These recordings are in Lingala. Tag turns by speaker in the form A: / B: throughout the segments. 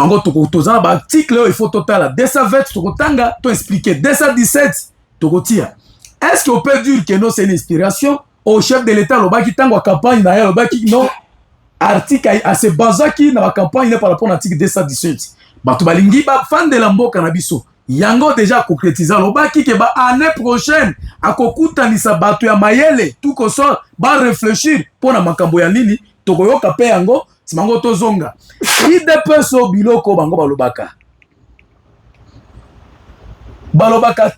A: Ango tokotozana ba article il faut total 220 tokotanga to expliquer 217 tokotia. Est-ce qu'on peut dire que non c'est une inspiration au chef de l'état lobaki tango campagne na lobaki non article à se basaki na campagne par rapport à l'article 217. Bato balingi ba fan de la mboka na biso. Yango déjà concrétiser lobaki que ba année prochaine akokutanisa bato ya mayele tout ko so ba réfléchir pour na makambo ya nini tokoyoka pe yango simango tozonga IDPS biloko bango balobaka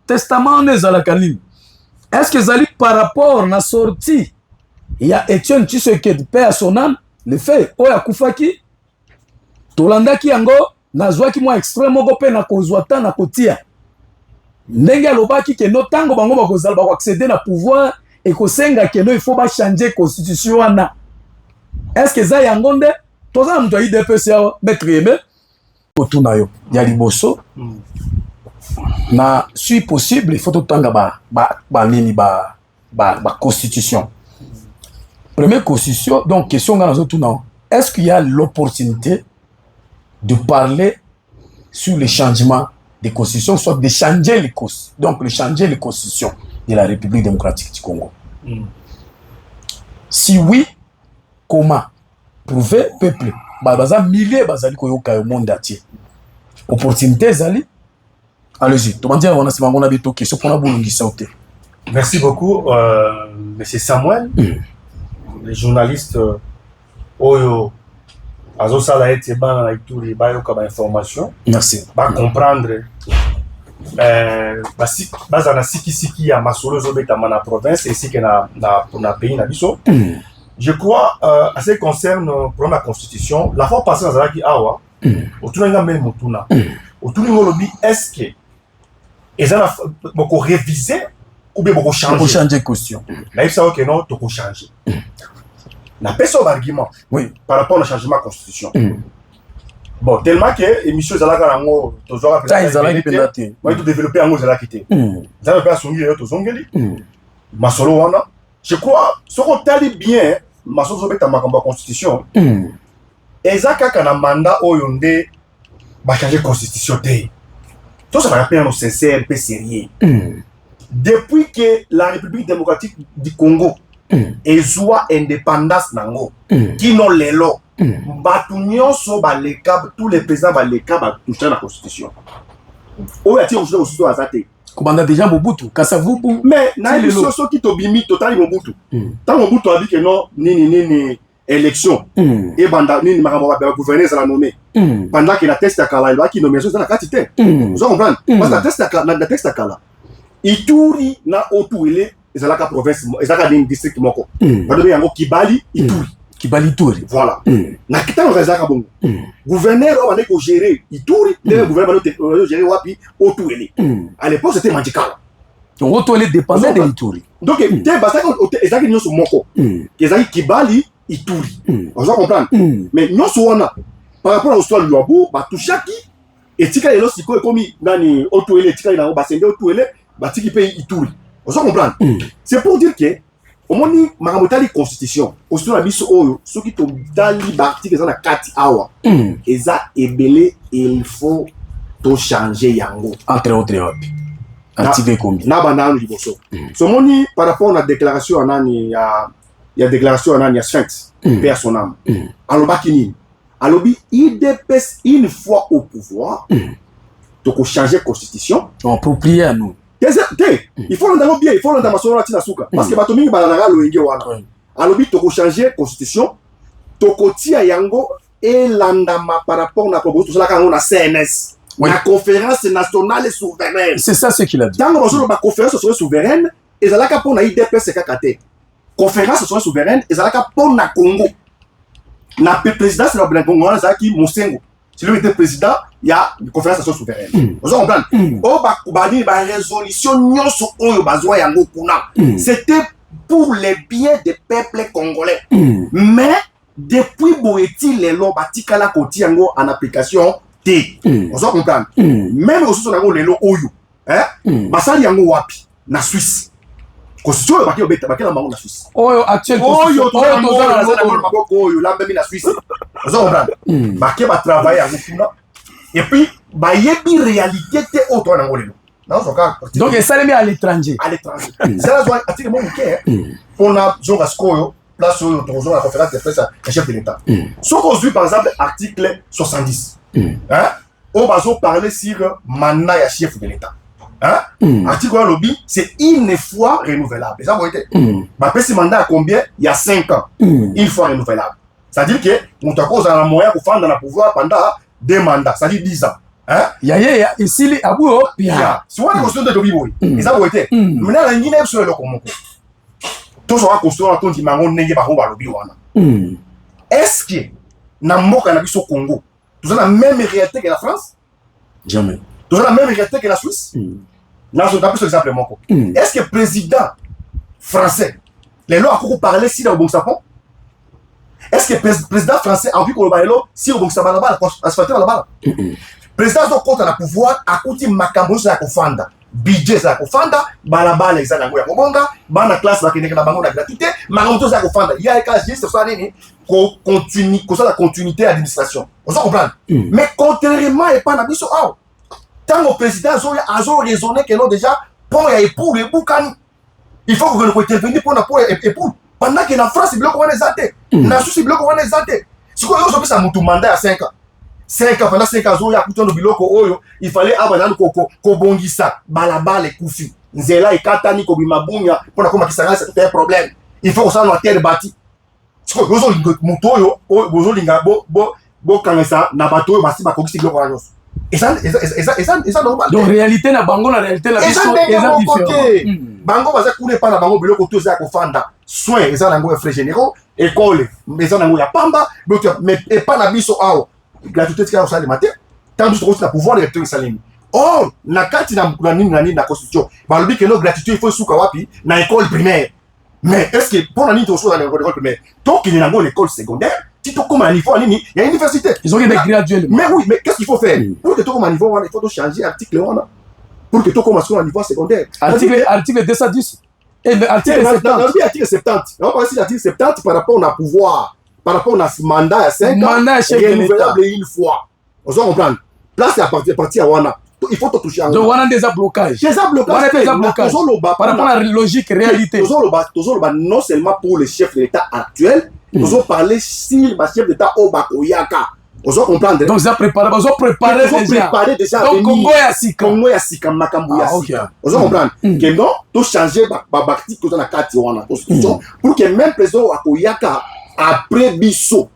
A: testament nezalaka nini. Est-ce que zali par rapport na sortie il y a Etienne Tshisekedi paix à son âme le fait oya kufaki tolandaki yango nazwaki moi extrême moko pe na kozwata na kotia ndenge alobaki ke no tango bango bakozala ba accéder na pouvoir et kosenga ke no il faut ba changer constitution wana. Est-ce que za yango nde toza mtu IDPS ya maître Yeme otuna yo ya liboso na si possible il faut tanga ba constitution. Première constitution donc question ngana zotuna est-ce qu'il y a l'opportunité de parler sur le changement des constitutions, soit de changer les constitutions de la République démocratique du Congo. Si oui, comment prouver peuple baza milliers bazali koyoka au monde entier. Opportunité zali. Allez-y. Tout le monde on a c'est ngona bito question pour na bulungi sauter.
B: Merci beaucoup monsieur Samuel. Les journalistes oyo azo sala ete bana na Ituri bayoka ba information.
A: Merci.
B: Ba comprendre baza na siki ya masolo zo beta na province et siki na pays na biso. Je crois à ce qui concerne pour la constitution, la fois passée dans qui awa autour nga même mutuna. Autour ngolobi est-ce que ezana boko réviser ou bien boko changer
A: question.
B: Là il faut que non to changer. Na personne argument
A: oui
B: par rapport au changement de constitution. Bon, tellement que émission zalaka nango tozora
A: peut-être
B: moi tout développer ango zala kité. Zala pas songi yo tozongeli. Masolo wana, je crois ce qu'on tali bien masolo zo beta makambo constitution. Ezaka kana mandat oyo nde ba changer constitution té. Tout ça va rappeler un sincère et sérieux. Depuis que la République démocratique du Congo et soit indépendance nango qui non les lots batunion so baleka tous les présidents baleka ba toucher la constitution o ya ti on so azate
A: commandant déjà Mobutu Kasavubu
B: mais na les so qui tobimi total Mobutu tant Mobutu a dit que non ni élection et banda ni makambo ba gouverner ça la nommer pendant que la test akala il va qui nomination ça la quantité vous comprendre parce que la test akala Ituri na otuele ezalaka province ezalaka din district moko badobe yango Kibali Ituri voilà na kitano ezalaka bongo gouverneur on est ko gérer Ituri le gouverneur on gérer wapi otuele à l'époque c'était Mandikala
A: donc otuele dépendait de Ituri
B: donc te basaka ezalaka nyoso moko ezalaki Kibali Ituri on va comprendre mais nyoso wana par rapport à l'histoire de Luabu ba touchaki etika elo siko ekomi nani otuele etika ina ba sende otuele batiki pays Ituri. On va comprendre. C'est pour dire que au moins makamotali constitution, au sur la biso oyo, ceux qui t'ont dali l'article dans la 4 hours. Et ça ebelé il faut to changer yango
A: entre autres activer combien.
B: Na banane liboso. So moni par rapport à la déclaration anani ya déclaration anani ya Sphinx père son âme. Alobaki nini? Alobi IDPS une fois au pouvoir. Donc changer constitution,
A: approprier à nous.
B: Il faut l'entendre bien, il faut l'entendre sur la tina souka parce que batomingi balanga loenge wana. Alobi toko changer constitution, toko tia yango et landama par rapport na proposition la kango na CNS. La conférence nationale souveraine.
A: C'est ça ce qu'il a dit.
B: Dans la conférence souveraine, ezalaka pour na IDPS kakate. Conférence souveraine, ezalaka pour na Congo. Na président c'est le Congo ezalaki Mosengo. Si lui était président, il y a une conférence souveraine. Vous comprenez? C'était pour les biens des peuples congolais. Mais depuis Boeti, les lois batikala koti yango en application T. Vous comprenez? Même aussi sur les lois Oyo, basali yango wapi na Suisse. constitution oyo bakela bango na Suisse
A: oyo actuel
B: oyo toza na maboko oyo lambemi na Suisse ozo comprendre bake batravaille yango kuna et puis bayebi réalité te oyo toza nango lelo
A: donc esalemi à l'étranger
B: zala zwa atike mo moke mpona zonga sikoyo place oyo tokozonga na conférence de presse ya chef de l'état soki ozwi par exemple article 70 oyo bazoparle sur mandat ya chef de l'état article oyo alobi c'est une fois renouvelable eza boye te bapesi mandat ya combien il y a 5 ans une fois renouvelable c'est-à-dire que moto akozala na moyen kofanda na pouvoir pendant 2 mandats c'est-à-dire 10 ans
A: ya esili abuyo pia
B: si wana constitution de tobi boye eza boye te mina na ngina biso eloko moko tozoka constitution na tondi mango ndenge bango balobi wana est-ce que na mboka na biso Congo toza na même réalité que la France
A: jamais
B: toza na même réalité que la Suisse nazoka biso exemple moko est-ce que président français lelo akoko parler si na obongisa pont est-ce que président français a envie koloba lelo si obongisa balabala asphalter balabala président zo kota na pouvoir akuti makambo za kofanda budget za kofanda balabala eza nango ya kobonga bana classe bakendeka na bango na gratuité makambo to za kofanda ya ka juste ça nini ko la continuité administration on se comprendre mais contrairement et pas na biso tant au président azo raisonner que non déjà pour ya époux le boukani il faut que nous intervenir pour époux pendant que na France bloc wana ezate na Suisse bloc wana ezate siko yo so pesa mutu mandat ya 5 ans 5 ans pendant 5 ans ya kutono biloko oyo il fallait abana ko bongisa balabala kufi nzela ikatani ko bimabunya pona koma kisanga c'est un problème il faut ça na terre bâtie siko yo so mutu oyo bozo linga bo kangesa na bato oyo basi bakokisi biloko wana nyonso eza normal
A: donc réalité na bango na réalité la biso eza différent
B: bango baza kune pa na bango biloko to eza kofanda soin eza nango ya frais généraux école eza nango ya pamba mais pas na biso awo gratuité tika au salaire matin tant que tu as pouvoir de salaire or na kati na nini na constitution balobi que no gratuité il faut suka wapi na école primaire mais est-ce que pour nani to so na école primaire to qui na l'école secondaire si tu comme à niveau nini il y a une université
A: ils ont des gradués
B: mais oui mais qu'est-ce qu'il faut faire pour que tu comme à niveau il faut changer article wana pour que tu comme à niveau secondaire
A: article 210 et article 70
B: article 70 on parle ici article 70 par rapport au pouvoir par rapport à mandat à 5 ans, renouvelable une fois. On doit comprendre. Là, c'est à partir à Wana. Il faut tout toucher à Wana.
A: Donc, Wana déjà blocage.
B: Déjà blocage.
A: Par rapport à la logique, réalité.
B: Non seulement pour le chef de l'État actuel, nous allons parler sur le chef d'État Obakoyaka. On doit comprendre.
A: Donc, ils ont préparé déjà. Donc, Congo et Asika.
B: Congo et Asika, Makambu et Asika. On doit comprendre. Que non, tout changer, Bakti, tout dans la carte Wana. Pour que même président Obakoyaka après biso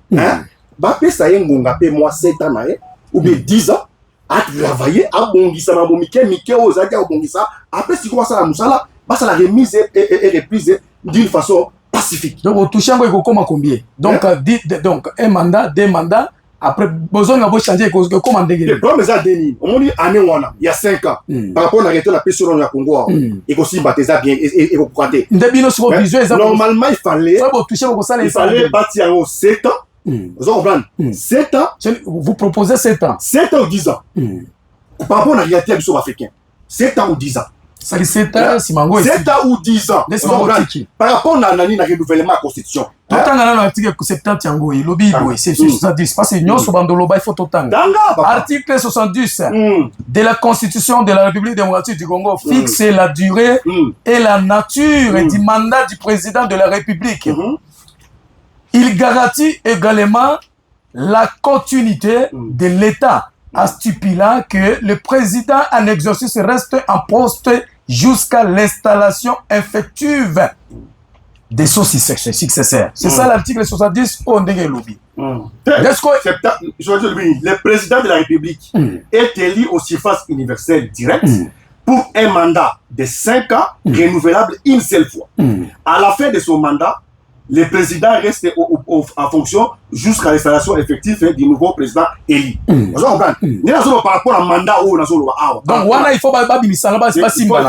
B: bape ça yengonga pe moi 7 ans ou bien 10 ans à travailler à bongisa na bomike mike ozaki à bongisa après si commence à musala basa la remise et reprise d'une façon pacifique
A: donc au toucher ngo comment combien donc donc un mandat 2 mandats après besoin de changer comment dégager
B: le problème c'est deni on dit année wana il y a 5 ans par rapport à la réalité la paix sur le Congo et aussi bateza bien et vous croyez
A: ndebino sur visuel
B: normalement il fallait bâtir en 7 ans vous comprenez 7 ans
A: vous proposez 7 ans
B: 7 ans ou 10 ans par rapport à la réalité du africain 7 ans ou 10 ans
A: ça dit 7 ans si mango
B: 7 ans ou 10 ans par rapport à la renouvellement de la constitution
A: tout le temps dans l'article 70 yango il lobby c'est 70 parce que nyonso bandoloba il faut tout temps article 70 de la constitution de la République démocratique du Congo fixe la durée et la nature du mandat du président de la République. Il garantit également la continuité de l'État, en stipulant que le président en exercice reste en poste jusqu'à l'installation effective des successeurs. C'est ça l'article 70 au Ndege-Lobby.
B: Le président de la République est élu aux surfaces universelles directes pour un mandat de 5 ans renouvelable une seule fois. À la fin de son mandat, le président reste en fonction jusqu'à l'installation effective du nouveau président élu. Vous comprenez? Nous par rapport au mandat où nous avons.
A: Donc, il faut pas Simba.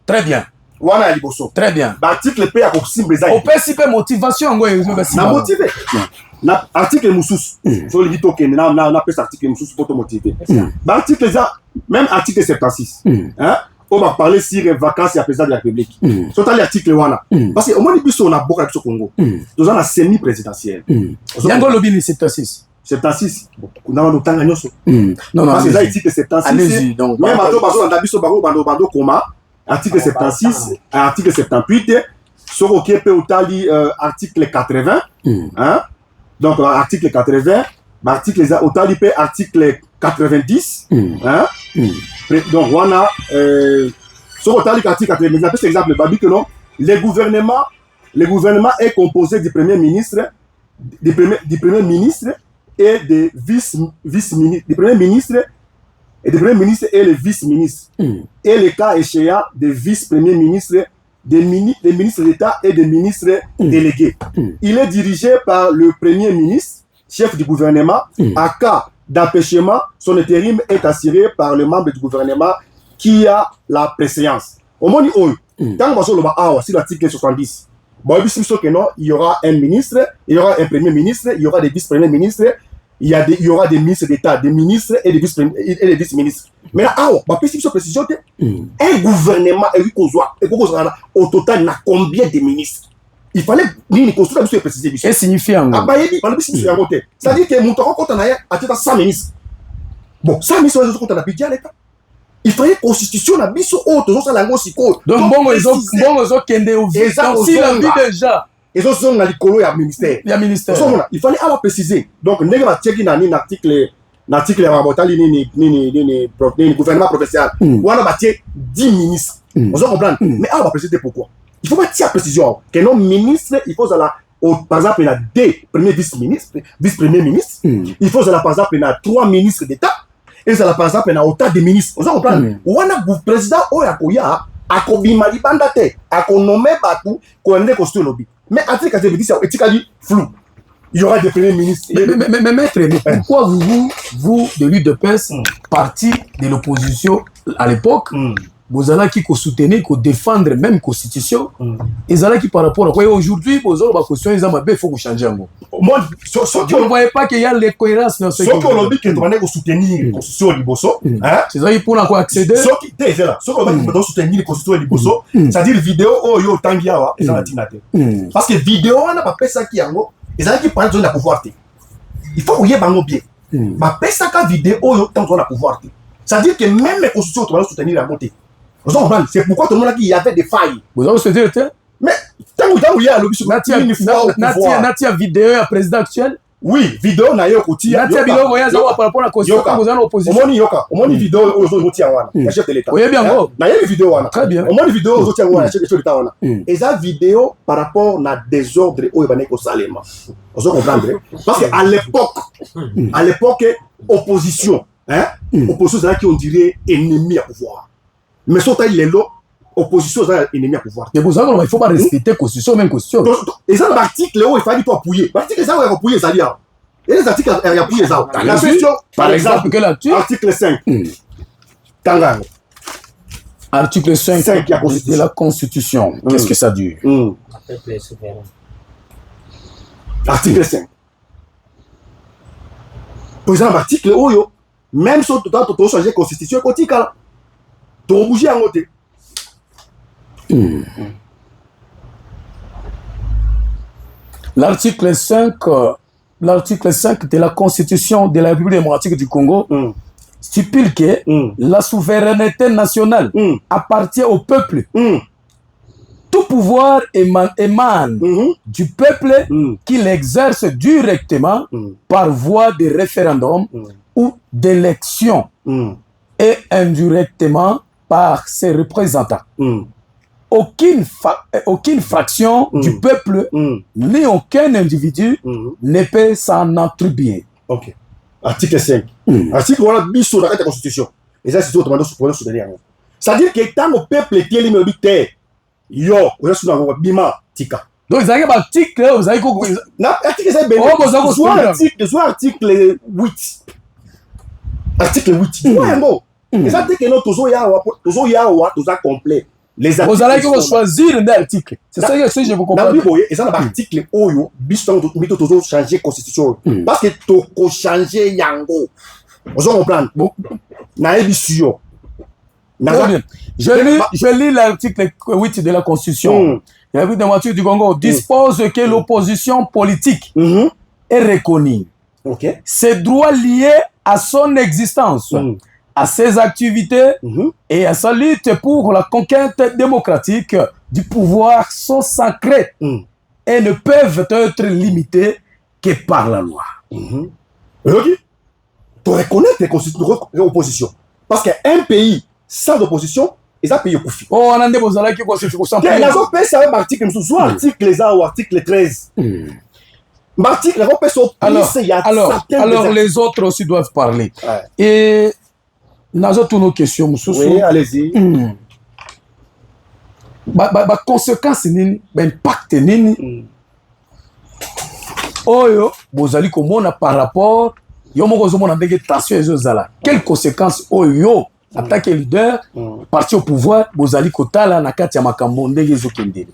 A: Très bien.
B: Wana liboso.
A: Très bien.
B: Article P à Simba.
A: Au principe motivation
B: na motivé. Na article mususu. So le dit que na article mususu pour te motiver. Article ça même article 76. Hein? on va parler sur les vacances et la présidence de la République. C'est l'article 1. Parce qu'au moins, on a beaucoup de Congo. Nous avons la semi-présidentielle.
A: Yango Lobini 76.
B: 76. Nous avons autant de choses.
A: Non,
B: parce que ça, l'article 76.
A: Allez-y. Donc,
B: même article 76, article 78, sur OK, article 80. Donc, article 80, article 90. Donc, on a sur l'article 80, par exemple, le gouvernement est composé du premier ministre, et des vice-ministres, du premier ministre et le vice-ministre, et le cas échéant des vice-premiers ministres, des ministres d'État et des ministres délégués. Il est dirigé par le premier ministre, chef du gouvernement. À cas d'empêchement, son intérim est assuré par le membre du gouvernement qui a la préséance. Au moment où, tant que sur l'article 70, il y aura un ministre, il y aura un premier ministre, il y aura des vice-premiers ministres, il y aura des ministres d'État, des ministres et des vice-ministres. Mais là, précision, un gouvernement, au total, il y a combien de ministres? Il fallait construire la préciser.
A: Et signifie en gros.
B: C'est-à-dire que mon temps, quand on a 100 ministres, bon, 100 ministres, on a budget à l'État. Il fallait constitution la biso autre, ça la ngosiko.
A: Donc bon, ils ont kende au vide. Si la vie déjà.
B: Ils ont son alicolo ya ministère.
A: Il y a ministère.
B: Il fallait avoir précisé. Donc nèg va checker na ni article ya mabotali ni gouvernement provincial. Wana ba tie 10 ministres. On doit comprendre. Mais on va préciser pourquoi. Il faut pas tirer précision que non ministre, il faut par exemple il y a 2 premiers vice-premiers ministres. Il faut par exemple il y a 3 ministres d'État. Et ça par exemple na autant de ministres. On doit comprendre. Wana président oyakoya akobima libanda te akonome batu ko ende construire lobby. Mais article 90 c'est éthiquement flou. Il y aura des premiers ministres.
A: Mais maître, pourquoi vous de l'UDPS, parti de l'opposition à l'époque, vous allez qui soutenir, qui défendre même la constitution, ils allaient qui par rapport à quoi aujourd'hui, vous avez la question, ils ont il faut changer un mot.
B: Moi,
A: vous ne voyez pas qu'il y a l'incohérence dans ce
B: qui on dit que vous soutenir la constitution liboso,
A: c'est ça pour encore accéder.
B: Ce qui est là, ce qu'on va soutenir la constitution liboso, c'est-à-dire vidéo oh yo tangia ils ont tinate. Parce que vidéo on n'a pas ça qui yango, ils allaient qui prendre la pouvoir. Il faut ouiller bango bien. Ma pesa ka vidéo yo tant on a pouvoir. C'est-à-dire que même la constitution on va soutenir la montée. C'est pourquoi tout le monde a dit qu'il y avait des failles.
A: Vous avez souhaité le temps?
B: Mais tant qu'il y a le
A: Natia vidéo à président actuel?
B: Oui, vidéo na yo kuti.
A: Natia vidéo voyage par rapport à la constitution vous avez l'opposition.
B: Au moins vidéo aux autres wana, le chef de l'État.
A: Oui bien gros.
B: Na yo vidéo wana.
A: Très bien.
B: Au moins vidéo aux autres wana, chef de l'État wana. Et ça vidéo par rapport na désordre au baneko salema. Vous comprendre? Parce que à l'époque opposition, opposition qui on dirait ennemi à pouvoir. Mais surtout les lots opposition est ennemi à pouvoir.
A: Et pour ça, il ne faut pas respecter la constitution, même constitution.
B: Et ça, l'article, il fallait pas appuyer. L'article, ça, il faut appuyer ça. Et les articles, il faut appuyer ça. La question, par exemple, article 5. Tangang.
A: Article 5 de la Constitution. Qu'est-ce que ça dit?
B: Article 5. Par exemple, article, même si tu as changé la Constitution, tu as bougé en côté.
A: L'article 5 de la Constitution de la République démocratique du Congo stipule que la souveraineté nationale appartient au peuple. Tout pouvoir émane du peuple qui l'exerce directement par voie de référendum ou d'élection et indirectement par ses représentants. Aucune fraction du peuple ni aucun individu ne peut s'en attribuer.
B: Ok. Article 5. Article 1 biso dans la Constitution. Et ça, c'est tout le monde soutenir. C'est-à-dire que tant le peuple est limité, yo, vous êtes sur la bima, tika.
A: Donc, vous avez un article, vous avez quoi?
B: L'article 5, soit article 8. Article 8. Ouais, bon. Et ça, dès que nous, toujours yawa, toujours complet.
A: Vous allez choisir un article. C'est ça que je vous comprends.
B: Et ça, l'article Oyo, biston, toujours changer la constitution. Parce que tu changer yango. Vous comprenez? Naïbisio.
A: Je lis l'article 8 de la Constitution. La République démocratique du Congo dispose que l'opposition politique est reconnue. Ses droits liés à son existence, à ses activités et à sa lutte pour la conquête démocratique du pouvoir sont sacrés et ne peuvent être limités que par la loi.
B: Tu reconnais l'opposition. Parce qu'un pays sans opposition, ils ont payé au profit.
A: Oh, on a des besoins qui constituent.
B: Il y a un pays, c'est un article, ou article 13. L'article,
A: alors les autres aussi doivent parler. Et nous avons toutes nos questions.
B: Oui, allez-y.
A: Conséquences, impact, oyo, bozali komona par rapport, yo moko zomona ndenge tension ezozala. Quelles conséquences oyo, en tant que leader, parti au pouvoir, bozali kotala na kati ya makambo ndenge ezokendele.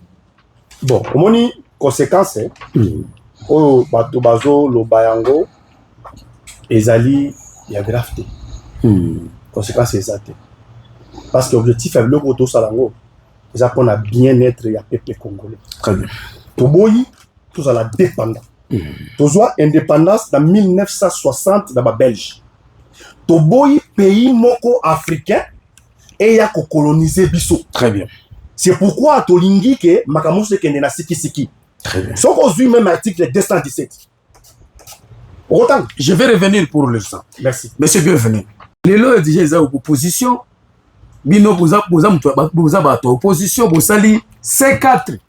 B: Bon, omoni conséquences, oyo bato bazo loba yango ezali ya grave te. Conséquences ezate. Parce que l'objectif est le retour salango. C'est pour le bien-être ya peuple congolais.
A: Très bien.
B: Toboyi, tout à la dépendance. Tozoa indépendance dans 1960 dans la Belge. Toboyi pays moko africain et ya ko coloniser biso.
A: Très bien.
B: C'est pourquoi tolingi ke makamusu kende na siki.
A: Très bien.
B: Sauf qu'aujourd'hui même article 217. Autant.
A: Je vais revenir pour le sang.
B: Merci.
A: Monsieur bienvenue. Les lois déjà ils ont opposition. Bino boza opposition bosali C4.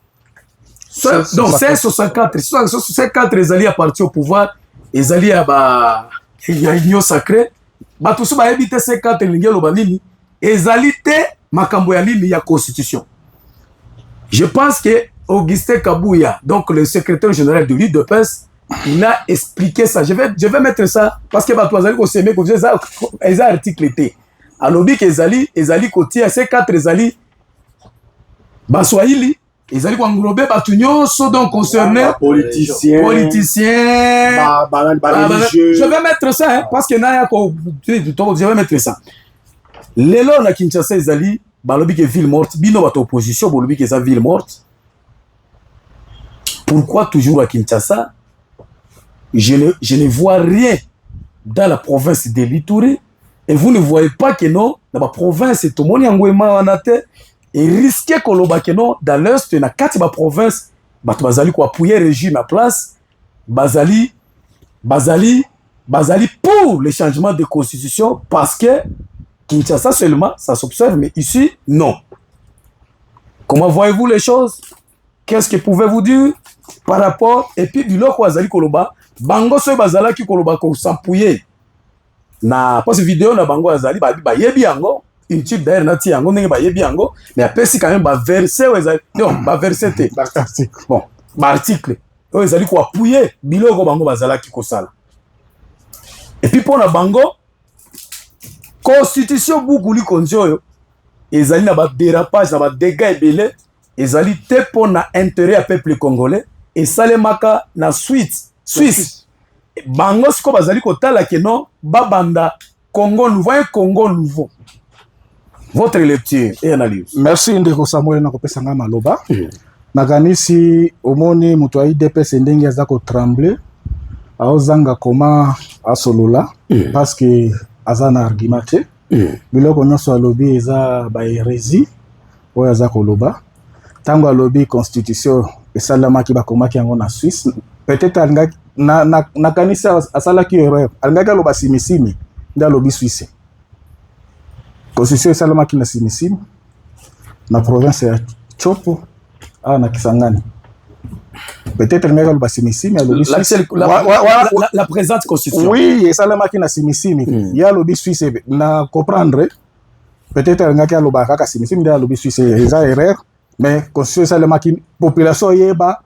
A: Donc C64, C4 ezali à partir au pouvoir, ezali à ba union sacrée. Ba tout ça ba éviter C4 lingelo ba nini, ezali te makambo ya nini ya constitution. Je pense que Augustin Kabouya, donc le secrétaire général de l'UDPS, il a expliqué ça. Je vais mettre ça parce que ba toazali ko semer ko ça article T. Alobi ke ezali côté C4 ezali ba Swahili. Ils allaient englober tout ce dont concerné
B: politiciens, religieux.
A: Je vais mettre ça, hein, parce que je vais mettre ça. Les lois na Kinshasa, ils allaient, balobi que ville morte, bino bat opposition, balobi que ça ville morte. Pourquoi toujours à Kinshasa? Je ne vois rien dans la province de l'Ituri, et vous ne voyez pas que non, dans la province, tout le monde est en Wanate. Et risquer que non dans l'est na kati ba province bato bazali ko appuyer régime à place bazali pour le changement de constitution parce que Kinshasa seulement ça s'observe mais ici non. Comment voyez-vous les choses? Qu'est-ce que pouvez-vous dire par rapport et puis biloko bazali koloba bango so bazala ki koloba ko s'appuyer na pas vidéo na bango bazali ba yebi yango une type d'air nati yango ndenge ba yebi yango mais après si quand même ba verset non ba verset bon ba article o ezali ko appuyer biloko bango bazala ki kosala et puis pour na bango constitution bukuli konjo ezali na ba dérapage na ba dégâts ebele ezali te pour na intérêt à peuple congolais et salemaka na Suisse bango siko bazali kotala ke non babanda Congo nouveau. Votre lecture et analyse.
C: Merci ndeko Samuel na kopesa nga maloba. Nakanisi omoni mutu ai DPS ndenge aza ko trembler. Aozanga koma asolola parce que aza na argument te. Biloko nyonso alobi eza ba hérésie oyo aza koloba. Tango alobi constitution esalamaki bakomaki yango na Suisse. Peut-être alingaki nakanisi asalaki erreur. Alingaki aloba simisimi nda alobi Suisse. Constitution esalamaki na simisimi na province ya Chopo na Kisangani. Peut-être ngaka lo basimisimi alobi
A: la présente constitution.
C: Oui, esalamaki na simisimi. Ya alobi Suisse na comprendre. Peut-être ngaka lo ba kaka simisimi nda alobi Suisse eza erreur mais constitution esalamaki population yeba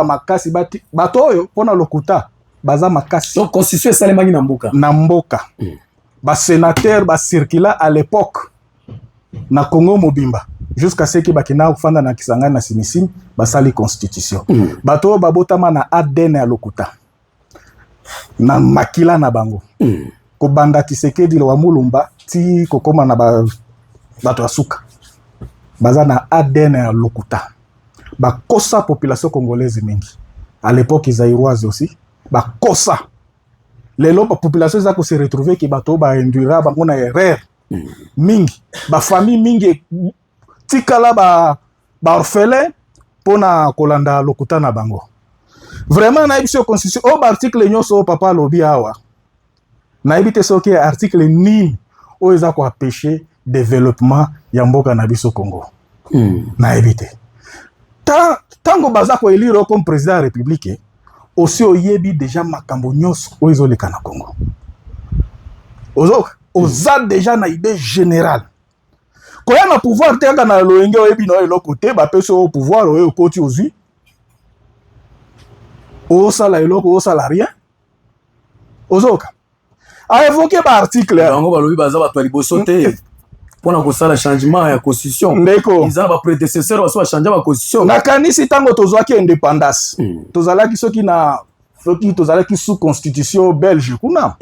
C: makasi bato oyo pona lokuta baza makasi.
A: Donc constitution esalamaki na mboka. Bas sénateur bas circula à l'époque na Congo mobimba jusqu'à ce que bakina ofanda na Kisangani na simisimi basali constitution. Bato babotama na ADN ya lokuta na makila na bango ko banda Tshisekedi wa Mulumba ti kokoma na ba
C: bato ya suka baza na ADN ya lokuta bakosa population congolaise mingi à l'époque zaïroise aussi bakosa lelo population za ko se retrouver ki bato ba induira bango na erreur mingi ba famille mingi tikala ba orphelin pona kolanda lokuta na bango vraiment na biso constitution o ba article nyonso papa lobi awa na ebite soki article nini o eza ko empêcher développement ya mboka na biso Congo na ebite tango baza ko élire comme président de la République aussi oyebi déjà makambo nyonso o ezoleka na Congo oza déjà na idée générale koya na pouvoir te na loenge oyebi na eloko te bapeso au pouvoir oyo koti ozwi osala eloko osala rien ozoka a évoqué ba article
A: yango balobi baza bato liboso te pona kosala changement ya constitution
C: ndeko
A: ils ont ba prédécesseur baso changer ba constitution
C: nakanisi tango tozwaki indépendance tozalaki soki tozalaki sous constitution belge kuna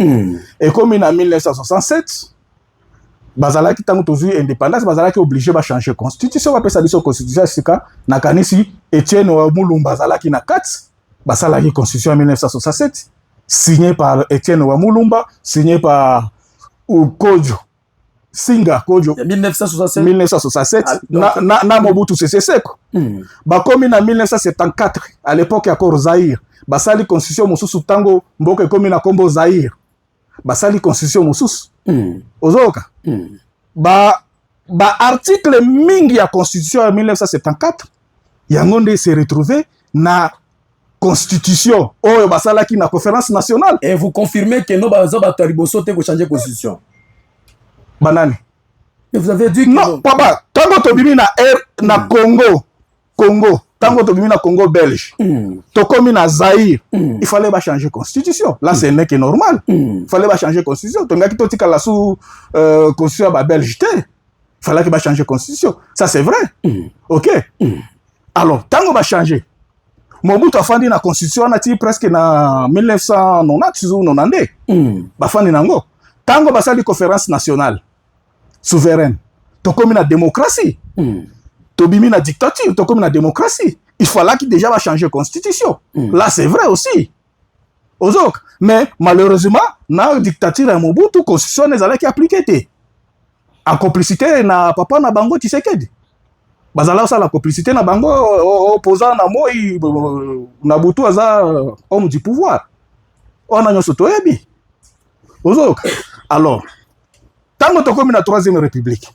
C: et comme en 1967 bazalaki tango tozwi indépendance bazalaki obligé ba changer constitution ba pesa biso constitution sika nakanisi Etienne wa Mulumba bazalaki na 4 basalaki constitution en 1967 signé par Etienne wa Mulumba signé par Kojo Singa Kojo 1967 na Mobutu Sese Seko bakomi na 1974 à l'époque ya Kor Zaire basali constitution mususu tango mboka ekomi na kombo Zaire basali constitution mususu ozoka ba article mingi ya constitution ya 1974 yango nde se retrouver na constitution oyo basalaki na conférence nationale.
A: Et vous confirmez que no baza bato liboso te ko changer constitution
C: banani?
A: Et vous avez dit que
C: non papa tango tobimi na Congo tango tobimi na Congo belge tokomi na Zaïre il fallait ba changer constitution là c'est n'est que normal il fallait ba changer constitution tongaki totika la sous constitution ba belge te il fallait que ba changer constitution ça c'est vrai OK alors tango ba changer Mobutu afandi na constitution na ti presque na 1990 ou 92 ba fandi nango tango basali conférence nationale souveraine tokomi na démocratie tobimi na dictature tokomi na démocratie il fallait qu'il déjà va changer constitution là c'est vrai aussi ozok mais malheureusement na dictature ya Mobutu constitution ezalaki appliquée te en complicité na papa na bango Tshisekedi bazala osala complicité na bango opposant na moi na Butu aza homme du pouvoir on a nyonso toyebi ozok alors tango tokomi na 3e république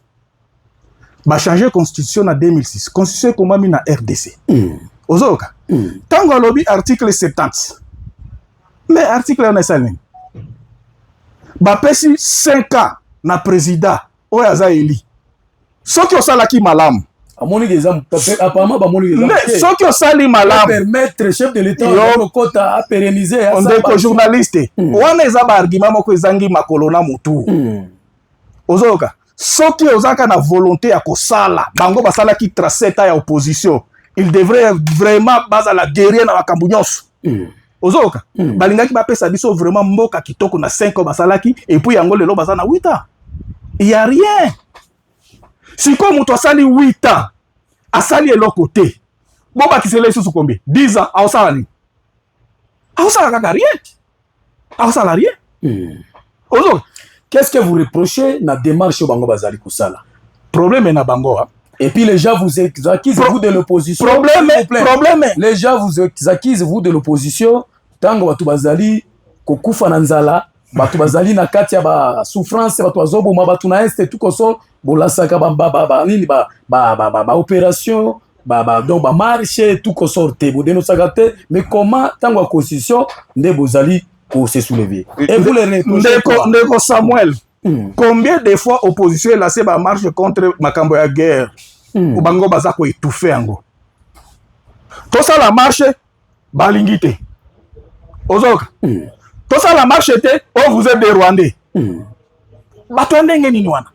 C: ba changer constitution na 2006 constitution komami na RDC ozoka tango alobi article 70 mais article on esali ba pesi 5 ans na président oyo aza eli soki osalaki malamu
A: amoni des apparemment ba moni des
C: soki osali malamu
A: permettre chef de l'état le quota à pérenniser
C: on est ko journaliste wana eza ba argument moko ezangi makolo na mutu ozoka soki ozaka na volonté ya kosala bango basalaki traceta ya opposition il devrait vraiment bazala guerrier na makambo nyonso ozoka balingaki bapesa biso vraiment mboka kitoko na 5 ans basalaki et puis yango lelo baza na 8 ans il y a rien si comme mutu asali 8 ans asali eloko te bo bakisele susu kombe 10 ans aosala ni aosala kaka rien aosala rien ozoka.
A: Qu'est-ce que vous reprochez na démarche bango bazali kusala?
C: Problème na bango hein?
A: Et puis les gens vous accusent vous de l'opposition.
C: Problème.
A: Les gens vous accusent vous de l'opposition. Tango batu bazali kokufa na nzala, batu bazali na kati ya ba souffrance, batu azobo mabatu na est tout koso bolasaka ba nini ba opération donc ba marché tout kosorte bo dénoncé mais comment tango constitution nde bozali pour se soulever. Et vous les
C: Ndeko Samuel, combien de fois opposition est lancée ba marche contre makambo ya guerre ou bango baza ko étouffer yango. Tout ça la marche balingité. Ozoka. Tout ça la marche était oh vous êtes des Rwandais. Batwande ngeni wana.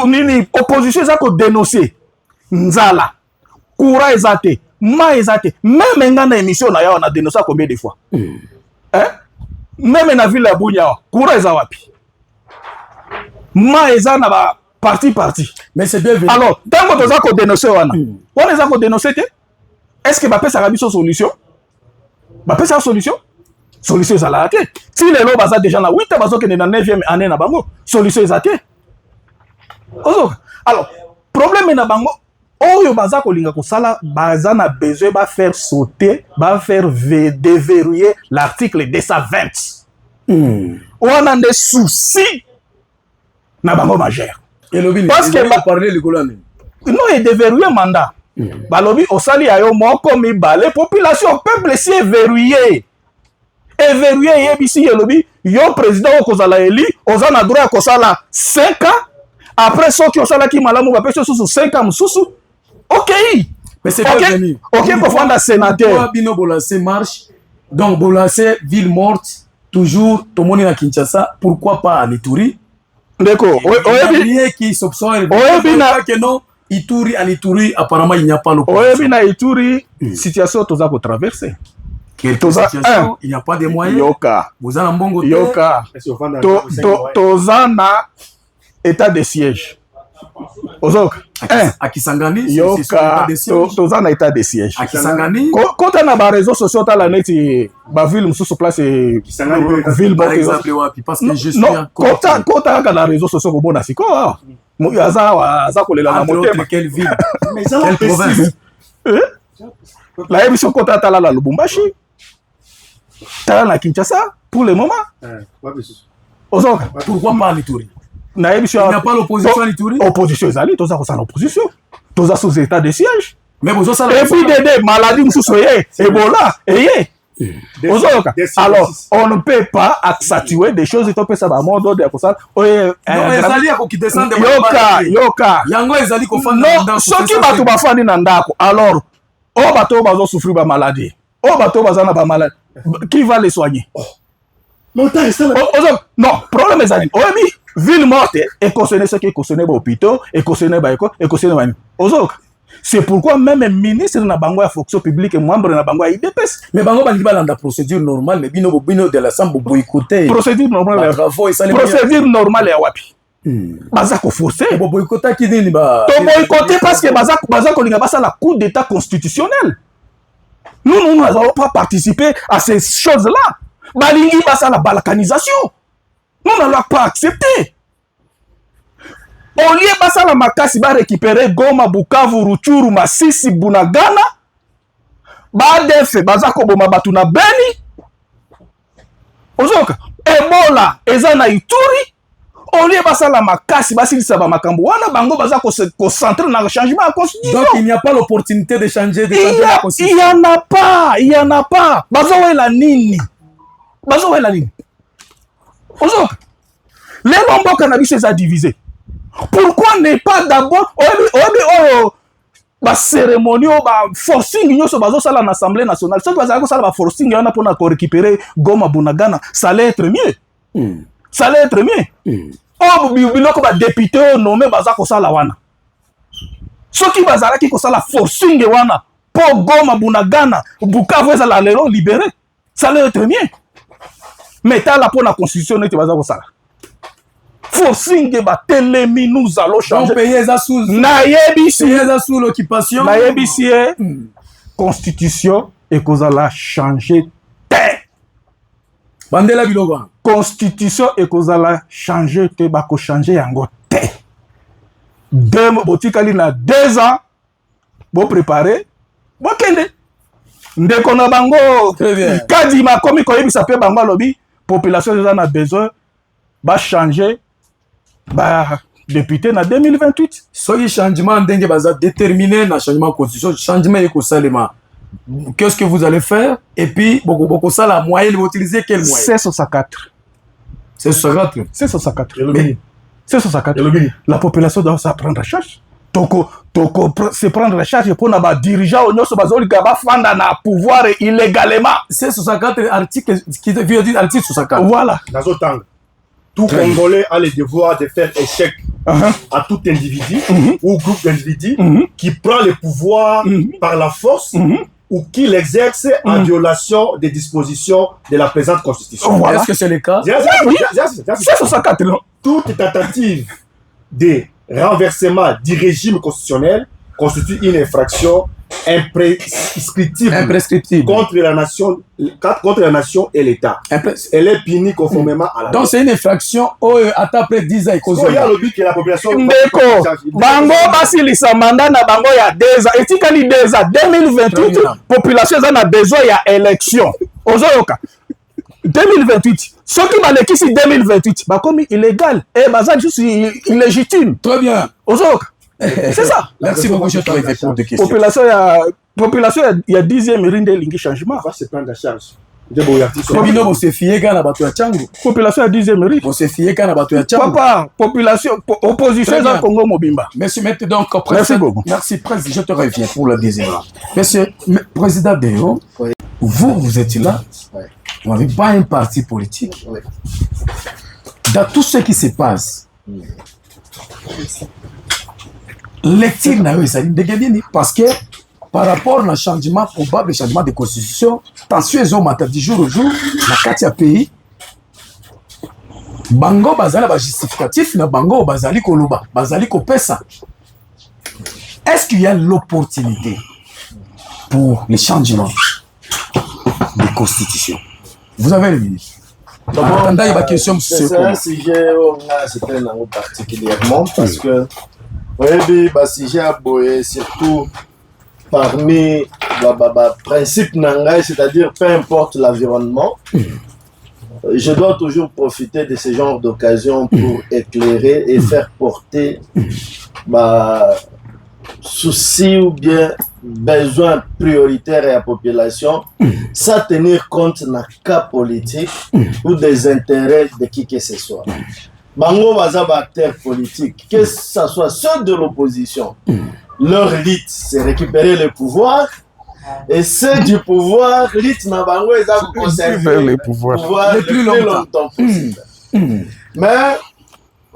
C: Nini opposition za ko dénoncer nzala. Courant ezate. Ma ezate même ngana émission na ya on a dénoncé combien de fois hein même na ville ya Bunya courant eza wapi ma eza na ba parti
A: mais c'est bienvenu
C: alors tango toza ko dénoncer wana eza ko dénoncer te est-ce que bapesaka biso solution bapesaka solution ezalaka te ti lelo baza déjà na 8 bazokende na 9e année na bango solution eza te ozoka alors problème na bango oyo baza kolinga kosala baza na besoin faire sauter faire déverrouiller l'article 220 wana nde souci na bango majeur parce que
A: parler likolo nini
C: non et déverrouiller mandat balobi osali ayo moko mibale population peuple si verrouillé yebisi yelobi yo président okozala eli oza na droit ya kosala 5 ans après soki osalaki malamu bapesi susu 5 ans mosusu ok
A: mais c'est pas venu
C: ok kofanda sénateur
A: bino bolancer marche donc bolancer ville morte toujours tomoni na Kinshasa pourquoi pas à Ituri
C: ndeko
A: oyebi qui soupçonne
C: oyebi na
A: que non Ituri en Ituri apparemment il n'y a pas l'opposition
C: oyebi na Ituri situation toza ko traverser
A: situation il n'y a pas de moyens
C: yoka
A: vous en mbongo
C: yoka toza na état de siège ozoka
A: à Kisangani
C: yoka toza na état de siège
A: à Kisangani
C: kota na ba réseaux sociaux tala neti ba ville mususu place ville
A: par exemple wapi parce que je suis
C: kota ka na réseaux sociaux ko bona siko aza kolela na motema
A: quelle ville quelle province
C: la émission kota tala la Lubumbashi tala na Kinshasa pour le moment ozoka
A: pourquoi pas Ituri
C: na émission
A: il n'y a pas l'opposition en Ituri
C: opposition ezali toza ko sa opposition toza sous état de siège
A: mais vous ça
C: et puis des maladies mususu Ebola ozoka alors on ne peut pas accentuer des choses et topesa ba modo de kosala
A: ezali ya kokidescendre
C: yoka
A: yango ezali kofanda
C: non soki bato bafandi na ndako alors bato bazo souffrir ba maladie bato bazana ba maladie qui va les soigner non problème ezali oyebi ville morte et concerner ce qui est concerné ba hôpitaux et concerné ba école et concerné ba ozoka c'est pourquoi même ministre na bango ya fonction publique membre na bango ya IDPS
A: mais bango bangi balanda procédure normale mais bino de l'assemblée boycotter
C: procédure normale ya wapi baza ko forcer
A: boycotter ki nini ba
C: to boycotter parce que baza ko linga basa la cour d'état constitutionnel nous n'allons pas participer à ces choses là balingi basa la balkanisation nous n'allons pas accepter. Au lieu basa la makasi ba récupérer Goma, Bukavu, Ruchuru, Masisi, Bunagana, ba defe baza ko boma batu na Beni. Ozoka Ebola eza na Ituri. Au lieu basa la makasi basilisa ba makambo wana bango baza ko se concentrer na le changement de la constitution.
A: Donc il n'y a pas l'opportunité de changer la constitution.
C: Il y en a pas. Bazo wela nini? Ozoka les lomboka na biso eza divisé. Pourquoi ne pas d'abord ba cérémonie ba forcing nyoso bazo sala na assemblée nationale soki bazala ko sala ba forcing yana pona ko récupérer Goma Bunagana ça allait être mieux biloko ba député nommé baza ko sala wana soki bazala ki ko sala forcing wana po Goma Bunagana Bukavu ezala lelo libéré ça allait être mieux mais tala pona constitution neti baza ko sala forcing ba telemi nous allons changer.
A: Donc pays eza sous l'occupation.
C: Nayebi constitution et kozala changer te.
A: Bandela biloko.
C: Constitution et kozala changer te ba ko changer yango te. Dem botikali na 2 ans bo préparer bo kende. Ndeko na bango.
A: Très bien.
C: Kadi ma komi ko yebisa pe bango lobi population eza na besoin ba changer ba député na 2028
A: soki changement ndenge baza déterminé na changement constitution changement eko salema qu'est-ce que vous allez faire et puis boko sala moyen vous utiliser quel moyen
C: c'est 64 la population doit se prendre en charge toko se prendre en charge pour na ba dirigeant nyonso bazoli ba fanda na pouvoir illégalement
A: c'est 64 article qui veut dire article 64
C: voilà
B: nazotanga. Tout Congolais a le devoir de faire échec à tout individu ou groupe d'individus qui prend le pouvoir par la force ou qui l'exerce en violation des dispositions de la présente constitution.
A: Voilà. Est-ce que c'est le cas?
C: C'est 64, non?
B: toute tentative de renversement du régime constitutionnel constitue une infraction imprescriptible contre la nation et l'État. Elle est punie conformément à la loi.
A: Donc c'est une infraction après 10 ans.
B: Il y a le but que la population...
C: Bango basilisa mandat na bango ya 2 ans. Etikali 2 ans. 2028, population a besoin de élection. Ozoyoka. 2028. Ceux qui m'ont écrit 2028, bah comme illégal. Et bazar juste illégitime.
A: Très bien.
C: Ozoyoka. C'est ça.
A: Merci beaucoup, je te réponds de questions.
C: Population, il y a 10e rinde lingi changement.
B: Va se prendre en charge.
A: Population se fier quand la bateau Tchango.
C: Population à 10e rinde.
A: On se fier quand la bateau Tchango.
C: Papa, population, opposition dans Congo Mobimba.
A: Monsieur, mettez donc
C: Merci beaucoup.
A: Merci, président. Je te reviens pour le deuxième. Monsieur, président Déo,
D: oui.
A: vous êtes là.
D: Oui.
A: Vous n'avez pas un parti politique.
D: Oui.
A: Dans tout ce qui se passe, lecture n'a eu ça parce que par rapport au changement probable, changement de constitution, tension est au matin du jour au jour, dans 4 pays, bango bazali ba justificatif na bango bazali koloba, bazali kopesa. Est-ce qu'il y a l'opportunité pour le changement de constitution? Vous avez le ministre.
D: C'est un sujet où on a c'était particulièrement parce que oui, sujet surtout parmi les principes, c'est-à-dire peu importe l'environnement, je dois toujours profiter de ce genre d'occasion pour éclairer et faire porter souci ou bien besoin prioritaire à la population sans tenir compte d'un cas politique ou des intérêts de qui que ce soit. Bango baza ba acteurs politiques, que ce soit ceux de l'opposition, leur lutte c'est récupérer le pouvoir, et ceux du pouvoir, lutte na bango ils ont conservé le pouvoir le plus longtemps possible. Mais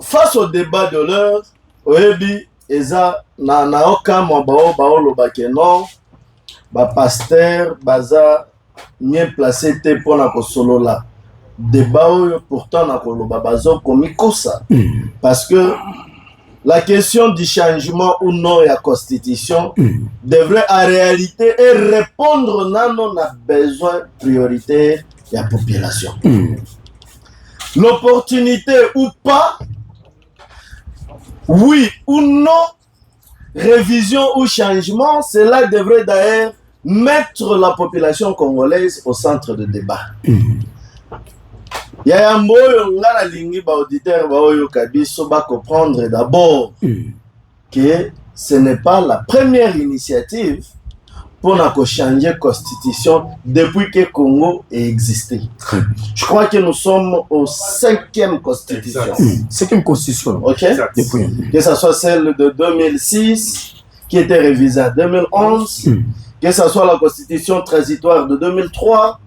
D: face au débat de l'heure, oyebi eza na aucun moment baoloba ke non ba pasteur baza bien placé te pona ko solola débat pourtant na koloba bazo komikosa parce que la question du changement ou non de la constitution devrait en réalité répondre à nos besoins prioritaires de la population. L'opportunité ou pas, oui ou non, révision ou changement, cela devrait d'ailleurs mettre la population congolaise au centre de débat. Il y a un mot qui auditeur va comprendre d'abord que ce n'est pas la première initiative pour changer la constitution depuis que le Congo a existé. Je crois que nous sommes au 5e constitution.
A: 5e constitution.
D: Ok. Que ce soit celle de 2006 qui était révisée en 2011, que ce soit la constitution transitoire de 2003.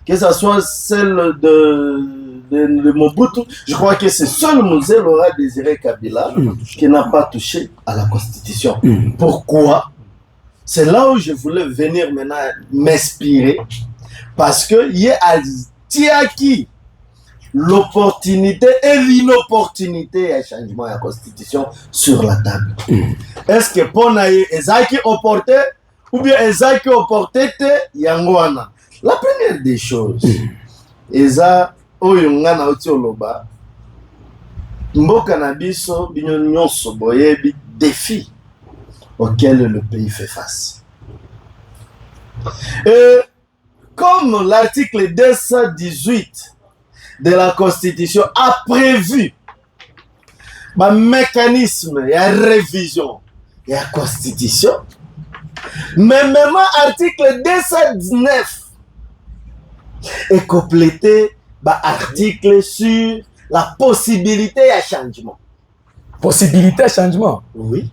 D: Que ce soit celle de Mobutu, je crois que c'est seul Mzee Laurent Désiré Kabila qui n'a pas touché à la Constitution. Pourquoi? C'est là où je voulais venir maintenant m'inspirer, parce qu'il y a qui l'opportunité et l'inopportunité à changement de la Constitution sur la table. Est-ce que pour nous, Ezaki opporté ou bien Ezaki opporté Yangwana? La première des choses, eza oyonga na otioloba mboka na biso binyo nyonso boyebi défi auquel le pays fait face. Et comme l'article 218 de la Constitution a prévu un mécanisme et une révision de la Constitution, mais même l'article 219 est complété par article sur la possibilité à changement.
A: Possibilité à changement?
D: Oui.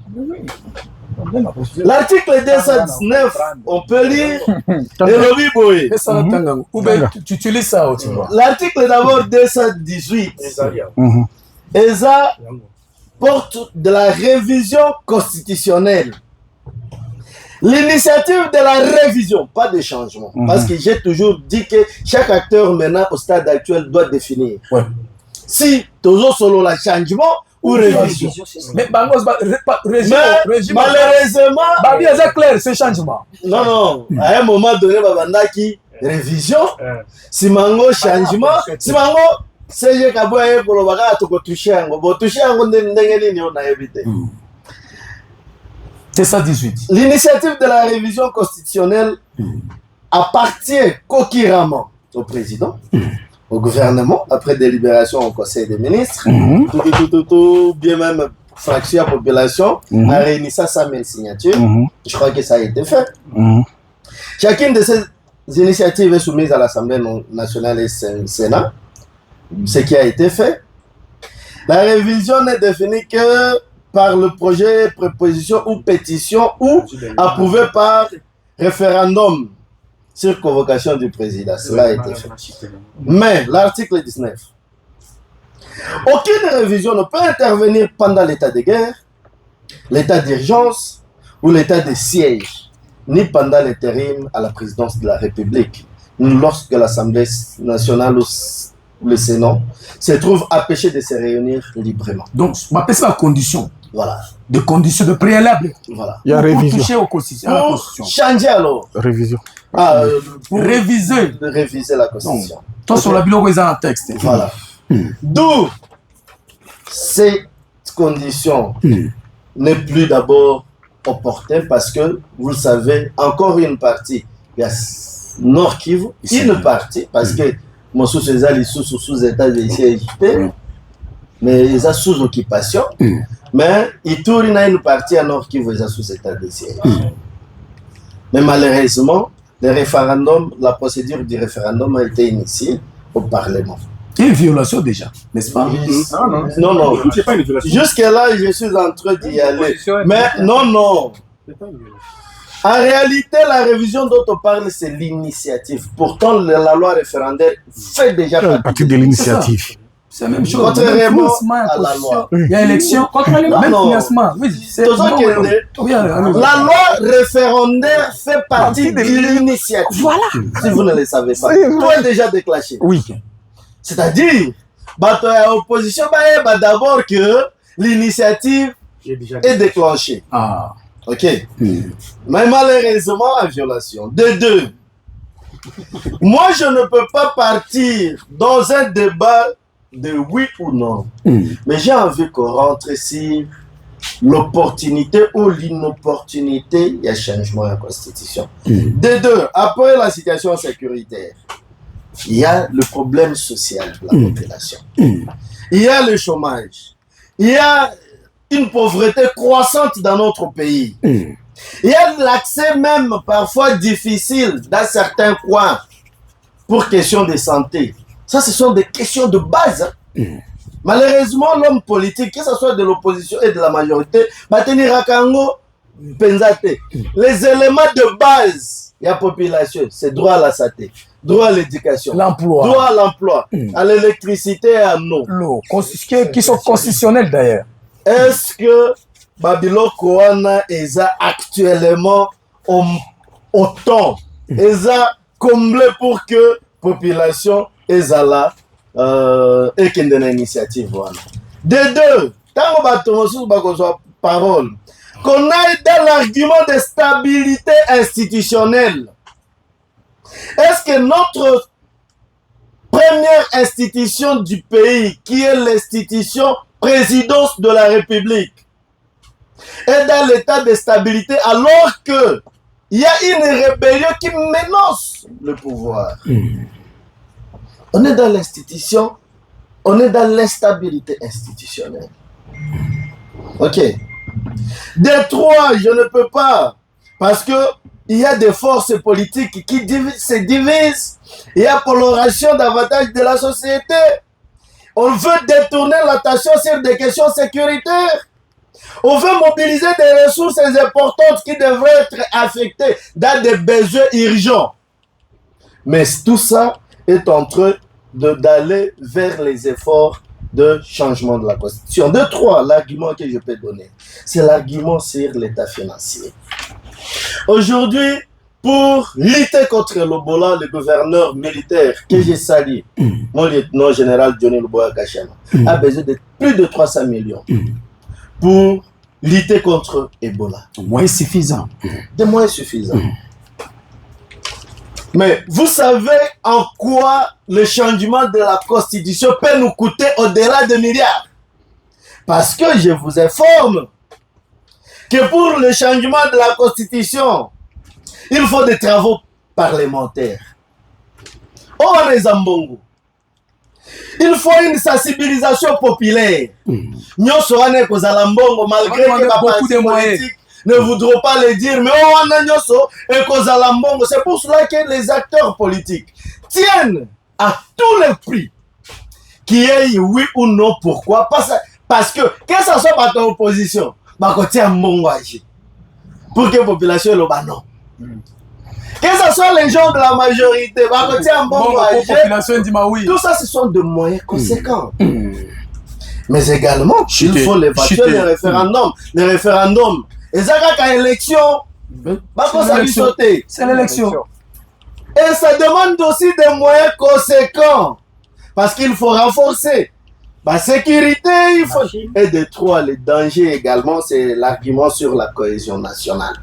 D: L'article 219, on peut lire
A: tu lis ça aussi.
D: L'article d'abord 218 porte de la révision constitutionnelle. L'initiative de la révision, pas de changement. Parce que j'ai toujours dit que chaque acteur maintenant au stade actuel doit définir. si toujours solo la changement ou révision.
A: Mais régime,
D: Malheureusement,
A: c'est clair, ce changement.
D: non, à un moment donné, babandaki révision, simango changement, simango c'est kaboué pour le bagage to toucher ango, bo toucher ango ndengeli ni on a évité.
A: C'est ça 18.
D: L'initiative de la révision constitutionnelle appartient concurremment au président, au gouvernement, après délibération au Conseil des ministres, tout, bien même fraction à la population, a réuni ça 100 000 signatures. Je crois que ça a été fait. Chacune de ces initiatives est soumise à l'Assemblée nationale et au Sénat, ce qui a été fait. La révision n'est définie que par le projet, proposition ou pétition ou approuvé par référendum sur convocation du président. Cela a été fait. Mais l'article 19. Aucune révision ne peut intervenir pendant l'état de guerre, l'état d'urgence ou l'état de siège, ni pendant l'intérim à la présidence de la République, ni lorsque l'Assemblée nationale ou le Sénat se trouve empêché de se réunir librement.
A: Donc, on appelle ça la condition.
D: Voilà.
A: Des conditions de préalable.
D: Voilà.
C: Il y a
A: Pour
C: révision.
A: toucher aux constitutions, à la Constitution.
D: Changer alors.
C: Révision.
D: Pour
A: réviser.
D: Réviser la Constitution.
A: Toi, sur la bilan, ils ont un texte.
D: Voilà. D'où cette condition n'est plus d'abord opportune parce que, vous le savez, encore une partie, il y a Nord Kivu, une partie, parce que mon sous-État est sous-État de CIP, mais ils sont sous occupation. Mais il tourne à une partie à Nord Kivu, ils sont sous état de siège. Mais malheureusement, le référendum, la procédure du référendum a été initiée au Parlement.
A: Il y a une violation déjà, n'est-ce pas?
D: Non. Jusque-là, je suis en train d'y aller. Mais non. En réalité, la révision dont on parle, c'est l'initiative. Pourtant, la loi référendaire fait déjà
C: partie de l'initiative.
A: C'est la même chose.
D: Contrairement à la loi.
A: Il y a élection. Même financement. Oui, c'est
D: la loi référendaire fait partie de l'initiative. Voilà. Si vous ne le savez pas. Tout est déjà déclenché.
C: Oui.
D: C'est-à-dire, l'opposition va d'abord que l'initiative est déclenchée.
A: Ah.
D: Ok. Mais malheureusement, en violation. De deux. Moi, je ne peux pas partir dans un débat de oui ou non. Mais j'ai envie qu'on rentre sur l'opportunité ou l'inopportunité, il y a changement à la Constitution. De deux, après la situation sécuritaire, il y a le problème social de la population. Il y a le chômage. Il y a une pauvreté croissante dans notre pays. Il y a l'accès même parfois difficile dans certains coins pour questions de santé. Ça, ce sont des questions de base. Malheureusement, l'homme politique, que ce soit de l'opposition et de la majorité, va tenir à Kango, Penzate. Les éléments de base de la population, c'est droit à la santé, droit à l'éducation,
A: l'emploi,
D: droit à l'emploi, à l'électricité et à l'eau.
A: Qui sont constitutionnels d'ailleurs.
D: Est-ce que Babylone Koana est actuellement au temps, est comblé pour que la population est là et qu'il y ait une initiative? De deux, tant qu'on va parole, qu'on aille dans l'argument de stabilité institutionnelle. Est-ce que notre première institution du pays, qui est l'institution présidence de la République, est dans l'état de stabilité alors que il y a une rébellion qui menace le pouvoir? On est dans l'institution, on est dans l'instabilité institutionnelle. Ok. De trois, je ne peux pas, parce que il y a des forces politiques qui se divisent, il y a coloration davantage de la société. On veut détourner l'attention sur des questions sécuritaires. On veut mobiliser des ressources importantes qui devraient être affectées dans des besoins urgents. Mais tout ça est en train d'aller vers les efforts de changement de la Constitution. De trois, l'argument que je peux donner, c'est l'argument sur l'état financier. Aujourd'hui, pour lutter contre l'Ebola, le gouverneur militaire que j'ai sali, mon lieutenant général Johnny Luboya Kachama, a besoin de plus de 300 millions pour lutter contre Ebola.
A: Moins suffisant.
D: Des moyens suffisants. Mais vous savez en quoi le changement de la Constitution peut nous coûter au-delà de milliards? Parce que je vous informe que pour le changement de la Constitution, il faut des travaux parlementaires. Oh, les Ambongo. Il faut une sensibilisation populaire. Nous sommes Mbongo, malgré que la partie politique ne voudront pas le dire, mais c'est pour cela que les acteurs politiques tiennent à tous les prix qui est oui ou non. Pourquoi? Parce que ce soit pas ton opposition, pour que la population le non. Que ce soit les gens de la majorité, tout ça, ce sont des moyens conséquents. Mais également, il faut les référendums. Les référendums, et ça, quand élection, c'est l'élection. Et ça demande aussi des moyens conséquents. Parce qu'il faut renforcer la sécurité, et de trois, les dangers également, c'est l'argument sur la cohésion nationale.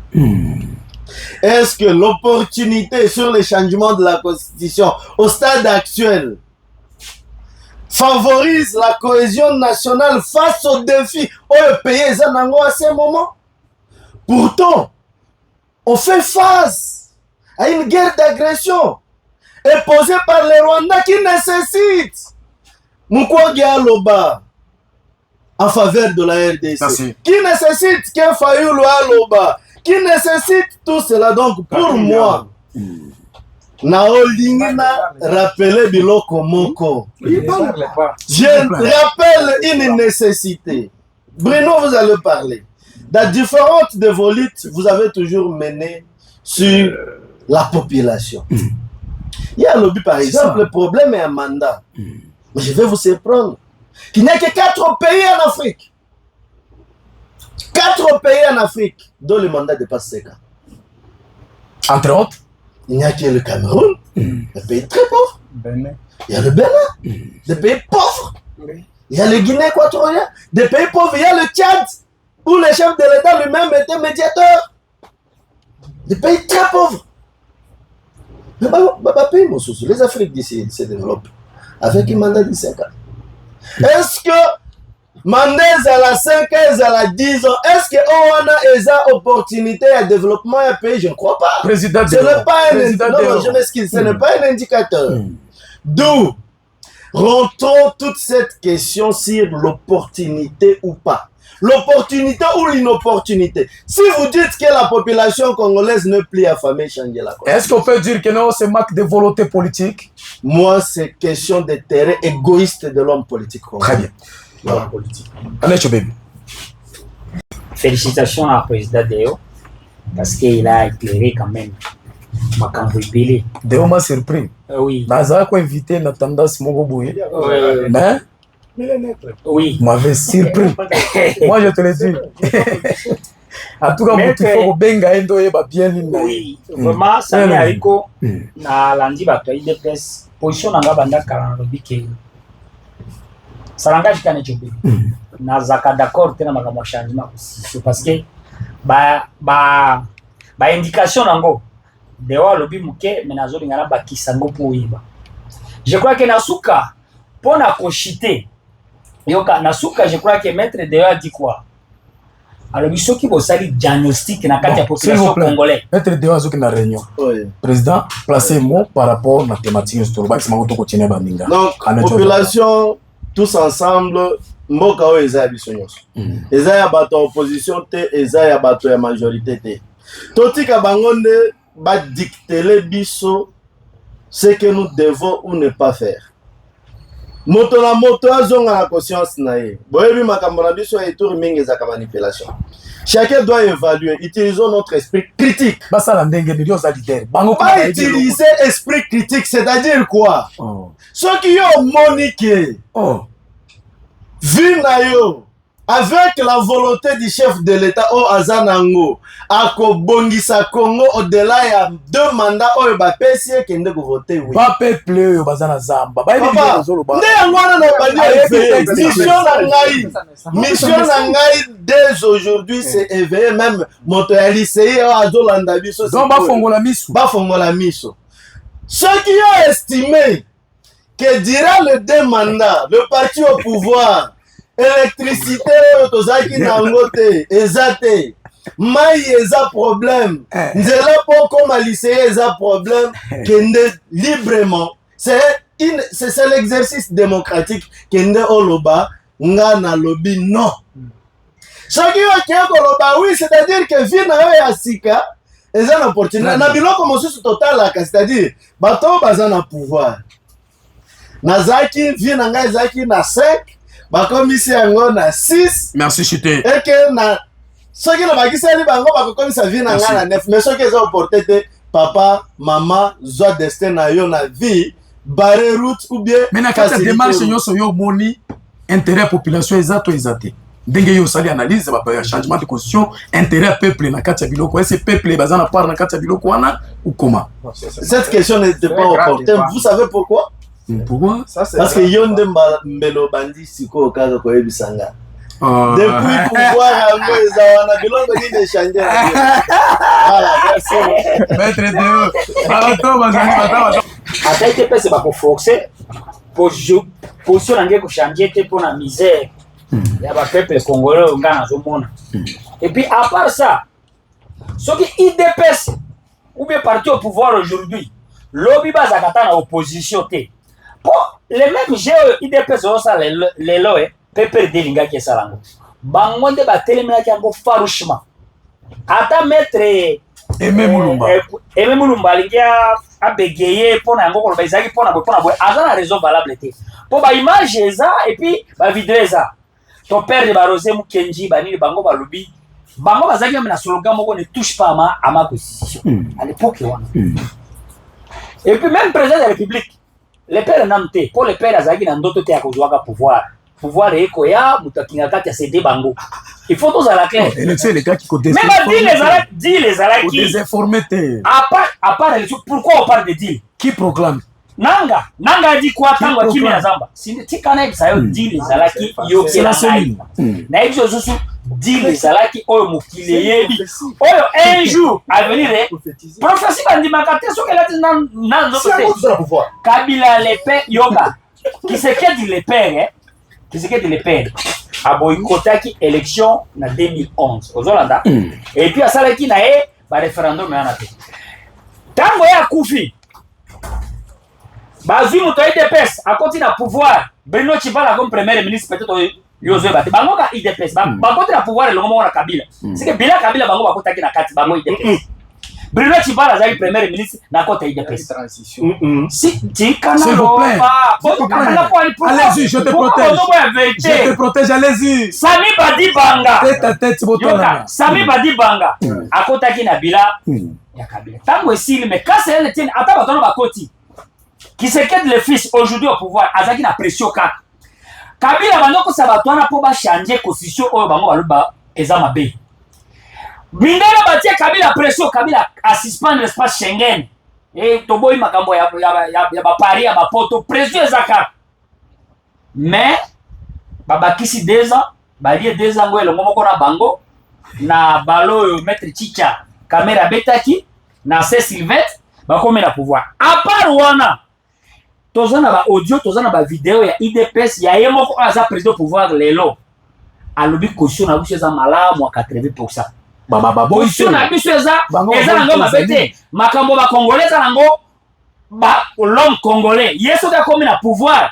D: Est-ce que l'opportunité sur le changement de la Constitution au stade actuel favorise la cohésion nationale face aux défis où le pays est à ce moment? Pourtant, on fait face à une guerre d'agression imposée par les Rwandais qui nécessite Mukwege Aloba en faveur de la RDC.
B: Merci.
D: Qui nécessite qu'un Fayulu Aloba, qui nécessite tout cela. Donc pour moi, Naolingina rappelait Biloko Moko. Je rappelle une nécessité. Bruno, vous allez parler. Dans différentes de vos luttes, vous avez toujours mené sur la population. Il y a lobby, par exemple, le problème est un mandat. Mais je vais vous surprendre. Il n'y a que 4 pays en Afrique. 4 pays en Afrique dont le mandat dépasse 5 ans.
A: Entre autres,
D: il n'y a que le Cameroun, un pays très pauvre. Il y a le Bénin, des pays pauvres. Il y a le Guinée équatorienne, des pays pauvres. Il y a le Tchad, où le chef de l'État lui-même était médiateur. Des pays très pauvres. Mais les Afriques d'ici se développent avec un mandat de 5 ans. Est-ce que mandat à la 5 ans, à la 10 ans, est-ce qu'on a une opportunité de développement à un pays? Je ne crois pas.
A: Président
D: ce n'est pas je m'excuse, ce n'est pas un indicateur. D'où rentrons toute cette question sur l'opportunité ou pas. L'opportunité ou l'inopportunité. Si vous dites que la population congolaise ne plie affamée, changer la cause.
A: Est-ce qu'on peut dire que non, c'est manque de volonté politique?
D: Moi, c'est question de terrain égoïste de l'homme politique.
A: Très bien.
D: L'homme politique.
A: Allez, Chobébi.
E: Félicitations à président Deo parce qu'il a éclairé quand même Makambo Ibele.
A: Deo m'a surpris.
E: Oui.
A: Naza ko invité na tendance moko boye. Mais
E: oui.
A: M'avait surpris. Moi, je te le dis. En tout cas, il faut benga endo yeba bien linda.
E: Oui. Vraiment, ça m'est ariko na landi bato IDPS. Position nanga banda kala lobike. Salanga jikane chobe. Na zaka d'accord tena makambo changement aussi parce que ba indication nango dewa lobi muke menazo lingana bakisango pour yiba. Je crois que nasuka pona koshite yoka nasuka je crois que maître dewa dit quoi? Alors biso ki bosali diagnostic na kati ya population congolaise.
A: Maître dewa zoki na réunion. Président placez moi par rapport na thématique sur ba kisama to kotiene ba minga.
D: Donc population tous ensemble mboka oyo eza ya biso nyonso. Eza ya bato opposition te, eza ya bato ya majorité te. Totika bango nde ba dicter biso ce que nous devons ou ne pas faire. Moto na moto azonga na conscience na ye. Boyebi makambo na biso ya tour mingi za manipulation. Chacun doit évaluer. Utilisons notre esprit critique.
A: Basala ndenge de lioza leader.
D: Bango pas utiliser esprit critique, c'est-à-dire quoi? Ceux qui ont moniqué vu na yo avec la volonté du chef de l'État au Azanango, ako bongisa Congo au-delà ya 2 mandats oyo bapesi kende ko voter oui.
A: Pas peuple yo bazana zamba. Ba
D: Papa, nde ngwana na bandi mission na ngai dès aujourd'hui c'est éveillé même moto ya lycée azolanda biso.
A: Donc ba fongola miso.
D: Ba fongola miso. Ceux qui ont estimé que durant les 2 mandats, le parti au pouvoir, électricité, tozaki na ngote, ezate, mai eza problème, nzela po comme lycée eza problème, kende librement. C'est l'exercice démocratique kende oloba, nga na lobi non. Chacun qui a koloba oui, c'est-à-dire que vina yo ya sika, eza na opportunité. Na biloko mosusu total, c'est-à-dire bato baza na pouvoir. Nazaki vina nga ezaki na 5. Bakomisi yango na 6.
A: Merci Chité.
D: Et que na soki na bakiseli bango bakomisa vie na nga na 9. Mais soki eza opportunité papa, maman, zwa destin na yo na vie, barre route ou bien.
A: Mais na kati démarche nyonso yo moni intérêt population exacto exacté. Ndenge yo sali analyse ba changement de constitution intérêt peuple na kati ya biloko. Est-ce peuple bazana part na kati ya biloko wana ou comment?
D: Cette question n'était pas opportune. Vous savez pourquoi?
A: Pourquoi?
D: Parce que Yonde Mbelo Bandi Siko Kaga Koebisanga. Depuis pouvoir yango ezawana biloko nini changer. Voilà, merci.
A: Maître Théo. Bato bazali bata.
E: Ata IDPS c'est pas pour forcer position nange ko changer te pour la misère. Ya ba peuple congolais ngana zomona. Et puis à part ça, ce qui IDPS ou bien parti au pouvoir aujourd'hui, lobby bazakata na opposition te. Pour les mêmes jeux IDPS ça les lois peuple delinga qui salango bango de batelemela ki yango farouchement ata maître
A: Aimé Mulumba lingia abegeye pona yango ko bazaki pona boy azana raison valable te pour ba image eza et puis ba vidéo eza ton père de Barosé Mukenji banini bango balobi bango bazaki na slogan moko ne touche pas à ma constitution à l'époque et puis même président de la République les pères n'amte pour les pères azaki na ndoto te ya kozwaka pouvoir eko ya mutakinga kati ya CD bango il faut tous à la claire élection les gars qui côté
E: même dit les alaki
A: qui désinformer te
E: à part pourquoi on parle de deal
A: qui proclame
E: nanga dit quoi tango kimi na zamba si tikana ibisa yo dit les alaki yo
A: c'est la seule
E: na ibisa susu dit les alaki oyo mokile yebi oyo un jour à venir prophétie bandimaka te soki elati na nzoto te Kabila le père yoga qui se quête le père a boycottaki élection na 2011 ozolanda et puis asalaki na ye ba référendum yana te tango ya kufi bazui moto IDPS a continué à pouvoir Bruno Tshibala comme premier ministre peut-être yozo bate bango ka IDPS bango te na pouvoir le moment na Kabila c'est que bila Kabila bango bakotaki na kati bango IDPS Bruno Tshibala azali premier ministre na kota IDPS transition si tika na
A: allez-y je te protège allez-y
E: Sami Badi Banga
A: tête botona
E: Sami Badi Banga akotaki na bila ya Kabila tango esili mais quand c'est elle tienne ata batono bakoti qui se quête le fils aujourd'hui au pouvoir azaki na pression kaka Kabila bandoko sabatwana po ba changer constitution oyo bango baloba eza mabe Mindela batie Kabila pression Kabila a suspendre l'espace Schengen et toboyi makambo ya Paris ya Poto pression ezaka mais babakisi 2 ans balie 2 ans ngoelo ngomoko na bango na balo maître Chicha caméra betaki na C Sylvette bakomi na pouvoir à part wana tozana ba audio tozana ba vidéo ya IDPS ya yemoko aza président pouvoir lelo alobi caution na biso eza malamu à 80%. Caution na biso eza nango mabete makambo ba congolais nango ba l'homme congolais yeso ka komi na pouvoir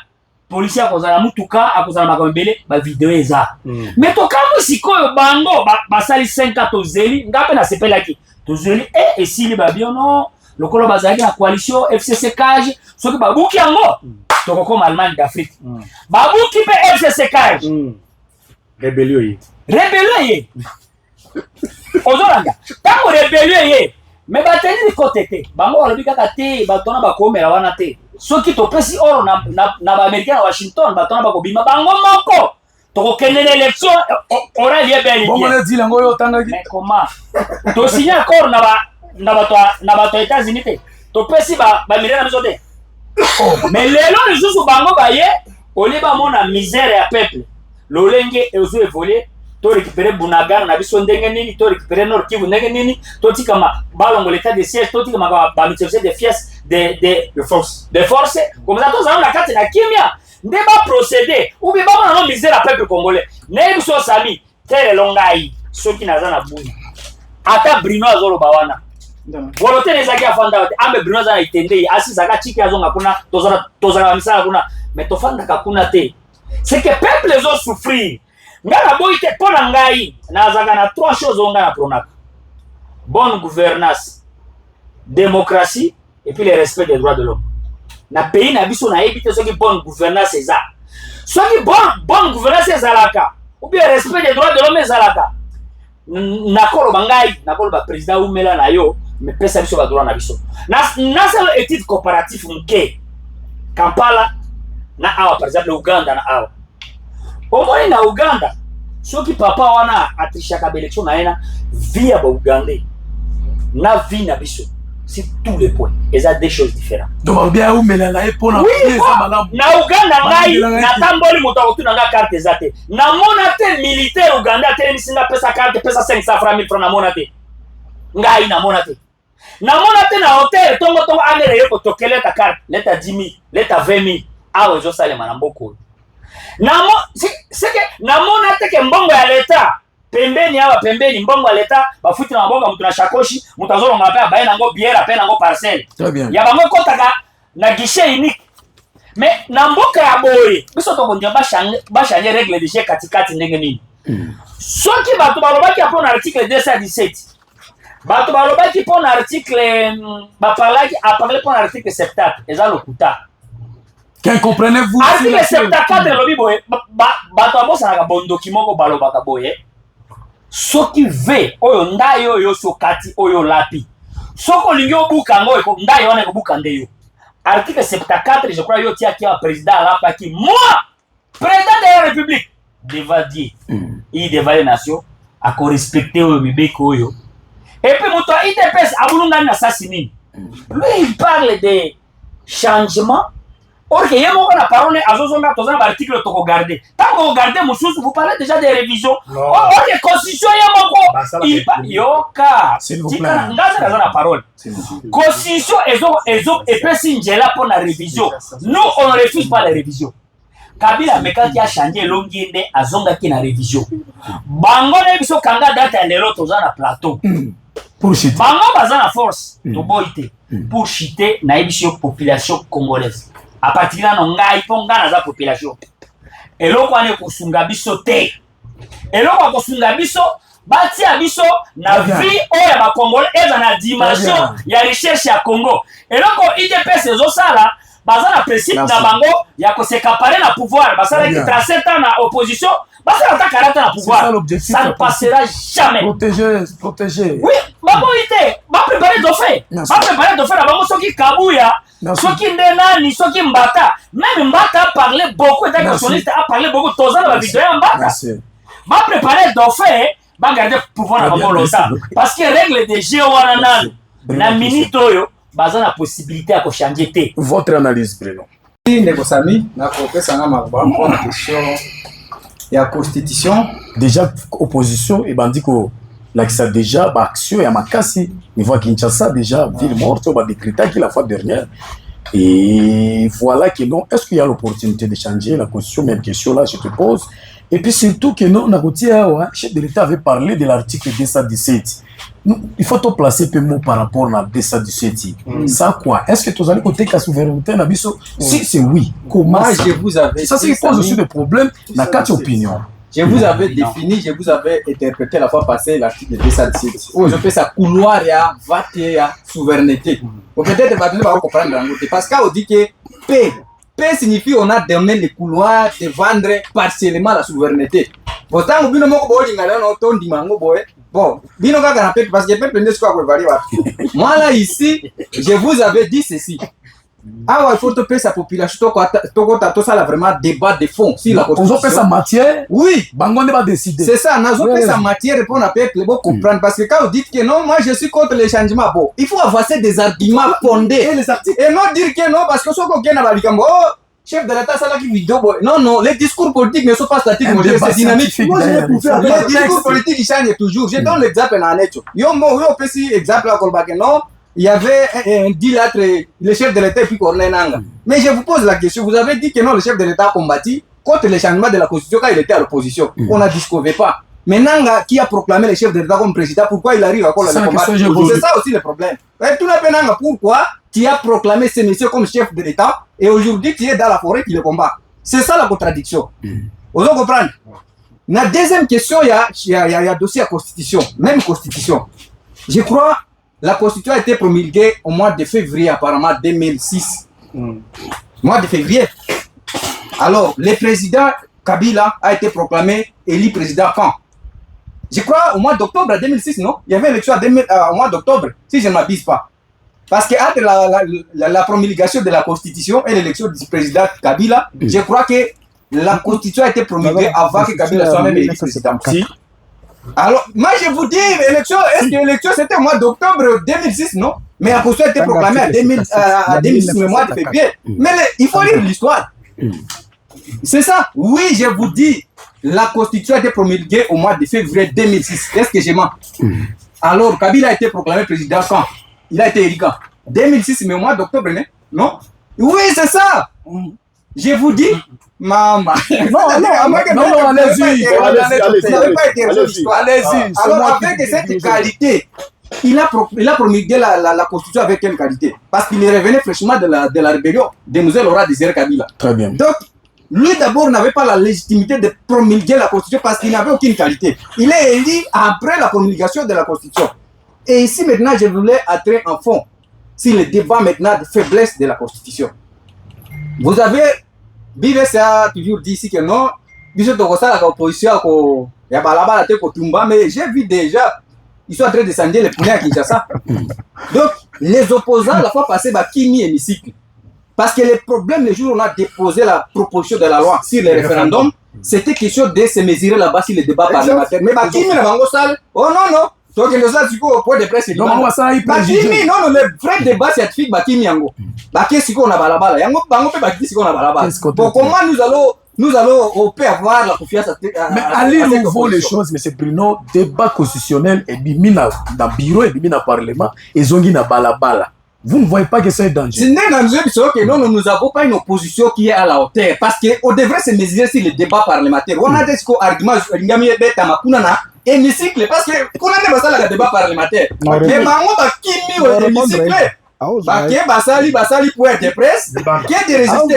E: policier akozala mutuka akozala makambo mbele ba vidéo eza mais to kamu sikoyo bango basali 5 tozeli ngape na sepelaki tozeli et si ba biono lokolo bazali na coalition FCC Cage soki babuki yango tokokoma Allemagne d'Afrique babuki pe FCC Cage
B: rébellion
E: ye ozolanga tango rébellion ye mais bateli côté te bango balobi kaka te batona bakomela wana te soki topesi oro na baaméricain na Washington batona bakobima bango moko tokokende na élection aura lieu bel et
A: Bon, on
E: bien.
A: a dit lango yo tangaki.
E: Mais comment to signer accord na bato États-Unis te to pesi ba milena biso te. Mais lelo lisusu bango baye oli ba mona misère ya peuple lolenge ezo évoluer to récupérer Bunagar na biso ndenge nini to récupérer Nord Kivu ndenge nini to tikama balongo l'état de siège to tikama ba mutualité de fies de force comme ça to za na kati na kimia nde ba procéder ou bien ba mona no misère ya peuple congolais ne biso sami tere longai soki naza na buyi ata Bruno azolo bawana volonté nezaki afanda te ambe Bruno za itende asi zaka chiki azonga kuna tozala misala kuna mais tofanda kuna te c'est que peuple les ont souffrir ngana boy te pona ngai nazaka na trois choses onga na pronaka bonne gouvernance démocratie et puis le respect des droits de l'homme na pays na biso na ebite soki bonne gouvernance eza soki bonne gouvernance ezalaka ou bien respect des droits de l'homme ezalaka nakoloba ngai nakoloba président umela na yo me pesa biso ba droit na biso na selo étude comparatif muke Kampala na awa par exemple Uganda na awa omoni na Uganda soki papa wana atishaka élection na ena via ba Ugandais na vie na biso c'est tous les points et ça des choses différentes
A: Donc bien ou melala e pona
E: na Uganda ngai na tamboli moto akotuna nga carte ezate na mona te militaire Uganda te misinga pesa carte pesa 500 francs 1000 francs na mona te ngai na mona te na hotel tongo angere yeko tokele ta carte leta 10000 leta 20000 awo zo sale manamboko c'est que na mona te ke mbongo ya leta pembeni awa pembeni mbongo ya leta bafuti na mabongo mutu na shakoshi mutu azolonga pe abaye nango bière pe nango parcelle ya bango kotaka na guichet unique mais na mboka ya boye biso tokondia ba changer règle de jeu katikati ndenge nini soki bato balobaki apo na article 217 bato balobaki po na article baparlaki aparle po na article 74 eza lokuta
A: Qu'est comprenez-vous
E: article 74 lobi boye bato abosanaka bondoki moko balobaka boye soki ve oyo ndai oyo sokati oyo lapi soko lingi obuka ngo eko ndai wana ekobuka nde yo article 74 je crois yo tiaki ya président alapaki moi président de la république devant Dieu il devant les nations à respecter oyo mibeko oyo et puis moto IDPS abulunga na sasi nini lui il parle de changement. Or que yemo na parole azozonga tozana ba article to regarder. Tant qu'on regarde mususu vous parlez déjà des révisions. Or que constitution yemo ko il pas yoka. Tika ngaza na parole. Constitution ezo epesi njela pour la révision. Nous on ne refuse pas les révisions. Kabila mekaki a changé longiende azonga ki na révision. Bango ne biso kanga date ya lelo tozana plateau.
A: Pour chiter.
E: Bango bazana force to boite pour chiter na ebisio population congolaise. À partir de là, on a eu la population. Et là, on a kosunga biso te. Et là, on a kosunga biso, bati abiso na vie oya ba Congolais et na dimension ya recherche ya Congo. Et là, on IDPS ezo sala, baza na principe na bango ya ko se caparer na pouvoir, basala ki 37 ans na opposition, basala ta 40 ans na pouvoir. Ça ne passera jamais.
A: Protéger.
E: Oui, babo ite, ba préparer de fait. Ba préparer de fait na bango soki kabuya. Soki ndenani, soki mbata, même mbata a parlé beaucoup, et l'électionniste a parlé beaucoup, tous dans la vidéo mbata. Va préparer d'offert, va garder pouvoir à bon longtemps. Parce que règle de jeu wananan, na minute oyo, baza na possibilité à changer té.
A: Votre analyse, Bruno.
F: Ndeko Sami, na kopesa nga makuba pour la question ya constitution.
A: Déjà opposition et bandi ko ça déjà action ya makasi niveau à Kinshasa déjà ville morte ba décrété qui la fois dernière et voilà que non est-ce qu'il y a l'opportunité de changer la constitution même question là je te pose et puis surtout que non na routière chef de l'État avait parlé de l'article 217 il faut te placer peu mot par rapport à 217 ça quoi est-ce que tu as côté la souveraineté na biso si c'est oui comment
F: moi je vous avais
A: ça c'est pose aussi des problèmes na quatre opinions.
F: Je vous avais défini, je vous avais interprété la fois passée l'article 217. Je fais ça couloir ya vote ya souveraineté. Peut-être que vous allez comprendre parce qu'on dit que paix signifie on a donné le couloir de vendre partiellement la souveraineté. Pourtant, vous avez bon, parce que peuple n'est pas moi là ici, je vous avais dit ceci. Ah ouais, il faut te payer sa population. Tout ça, là, vraiment débat de fond. Si la
A: on fait sa matière.
F: Oui.
A: Bangonde va décider.
F: C'est ça, on a fait sa matière pour le peuple pour comprendre. Parce que quand vous dites que non, moi je suis contre les changements, bon, il faut avancer des arguments fondés. Et non dire que non, parce que ce qu'on a dit, oh, chef de l'État, ça là qui vidéo. Non, non, les discours politiques ne sont pas statiques, c'est dynamique. Les discours politiques, ils changent toujours. Je donne l'exemple en net. Yo, petit exemple à Kolbake, non? Il y avait un deal entre le chef de l'État et puis Corneille Nangaa. Mais je vous pose la question, vous avez dit que non, le chef de l'État a combattu contre le changement de la Constitution quand il était à l'opposition. On n'a discuté pas. Mais Nangaa, qui a proclamé le chef de l'État comme président, pourquoi il arrive à le combattre? C'est ça aussi le problème. Et tout le monde, Nangaa, pourquoi tu as proclamé ces messieurs comme chef de l'État et aujourd'hui tu es dans la forêt qui le combat? C'est ça la contradiction. Vous comprenez? La deuxième question, il y a dossier à Constitution, même Constitution. Je crois la Constitution a été promulguée au mois de février, apparemment 2006. Mois de février. Alors, le président Kabila a été proclamé élu président quand? Je crois au mois d'octobre 2006, non? Il y avait élection au mois d'octobre, si je ne m'abuse pas. Parce que entre la promulgation de la Constitution et l'élection du président Kabila, je crois que la Constitution a été promulguée avant que Kabila soit même élu président.
B: Si.
F: Alors, moi je vous dis, est-ce que l'élection c'était au mois d'octobre 2006, non? Mais la Constitution a été proclamée à 2006, le mois de février. Mais il faut lire l'histoire. C'est ça. Oui, je vous dis, la Constitution a été promulguée au mois de février 2006. Est-ce que je mens? Alors, Kabila a été proclamé président quand? Il a été élu quand? 2006, mais au mois d'octobre, non? Oui, c'est ça. Je vous dis, maman.
A: Non, allez-y.
F: Alors, avec cette qualité, il a promulgué la Constitution avec quelle qualité? Parce qu'il est revenu fraîchement de la rébellion de Mouzel Aura Désiré Kabila.
A: Très bien.
F: Donc, lui d'abord n'avait pas la légitimité de promulguer la Constitution parce qu'il n'avait aucune qualité. Il est élu après la promulgation de la Constitution. Et ici maintenant, je voulais entrer en fond sur le débat maintenant de faiblesse de la Constitution. Vous avez, BVC a toujours dit ici que non, Biso Tokosa la opposition, il y a balaba la tête au Tumba, mais j'ai vu déjà, ils sont en train de descendre les poulets à Kinshasa. Donc, les opposants, la fois passée, qui mis hémicycle. Parce que le problème, le jour où on a déposé la proposition de la loi sur le référendum, c'était question de se mesurer là-bas sur le débat parlementaire. Mais qui mis la salle? Oh non, non. Donc, il y a au point de presse. Non,
A: non,
F: le vrai débat scientifique, Bakimi Yango. Qu'est-ce qu'on a balabala? Yango, Bango peut bâtir ce qu'on a balabala. Bon, comment nous allons avoir la confiance à.
A: Mais allez, nous voyons les choses, mais c'est Bruno, débat constitutionnel, et bimina dans le bureau, et bimina parlement, et zongi na balabala. Vous ne voyez pas que c'est dangereux?
F: C'est non, nous n'avons pas une opposition qui est à la hauteur. Parce qu'on devrait se mesurer sur le débat parlementaire. On a des arguments, hémicycle, parce que qu'on a pas le débat parlementaire. Mais maman va qui mis au hémicycle. Basali pour être presse, qui est de résister.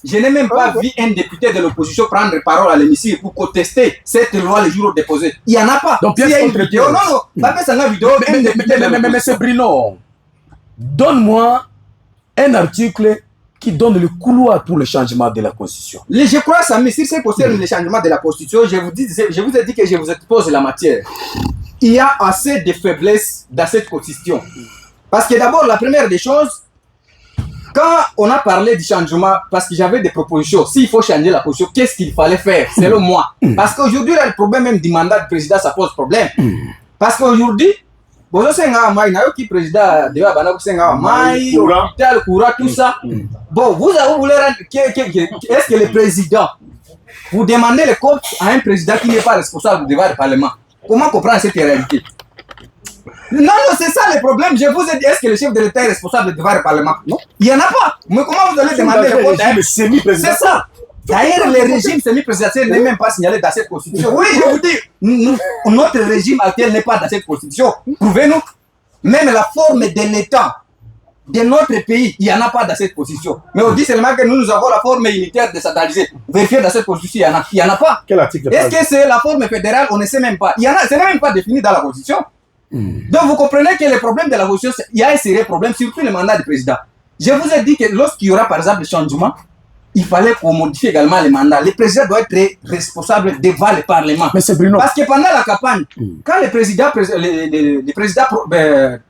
F: Je n'ai même pas vu un député de l'opposition prendre parole à l'hémicycle pour contester cette loi le jour déposé. Il n'y en a pas.
A: Donc, il y a une vidéo. Non, pas ça une vidéo. Mais c'est Bruno. Donne-moi un article qui donne le couloir pour le changement de la Constitution.
F: Je crois, Samy, si c'est concerne le changement de la Constitution, je vous ai dit que je vous expose la matière. Il y a assez de faiblesses dans cette Constitution. Parce que d'abord, la première des choses, quand on a parlé du changement, parce que j'avais des propositions, s'il faut changer la Constitution, qu'est-ce qu'il fallait faire, selon moi? Parce qu'aujourd'hui, le problème même du mandat du président, ça pose problème. Parce qu'aujourd'hui, Bozo Senga Mai, qui président de Banako Senga Mai, hôpital, Koura, tout ça. Bon, vous voulez rendre. Est-ce que le président, vous demandez le compte à un président qui n'est pas responsable du débat du Parlement? Comment comprendre cette réalité? Non, c'est ça le problème. Je vous ai dit, est-ce que le chef de l'État est responsable du débat du Parlement? Non. Il n'y en a pas. Mais comment vous allez demander le compte à un
B: semi-président?
F: C'est ça. D'ailleurs, le régime semi-présidentiel n'est même pas signalé dans cette constitution. Oui, je vous dis, notre régime actuel n'est pas dans cette constitution. Prouvez-nous. Même la forme de l'État de notre pays, il n'y en a pas dans cette constitution. Mais on dit seulement que nous avons la forme unitaire décentralisée. Vérifiez dans cette constitution, il n'y en a pas.
B: Quel article?
F: Est-ce que c'est la forme fédérale? On ne sait même pas. Ce n'est même pas défini dans la constitution. Donc vous comprenez que le problème de la constitution, il y a un sérieux problème, surtout le mandat du président. Je vous ai dit que lorsqu'il y aura par exemple le changement, il fallait qu'on modifie également les mandats. Le président doit être responsable devant le Parlement.
A: Mais c'est Bruno.
F: Parce que pendant la campagne, quand le président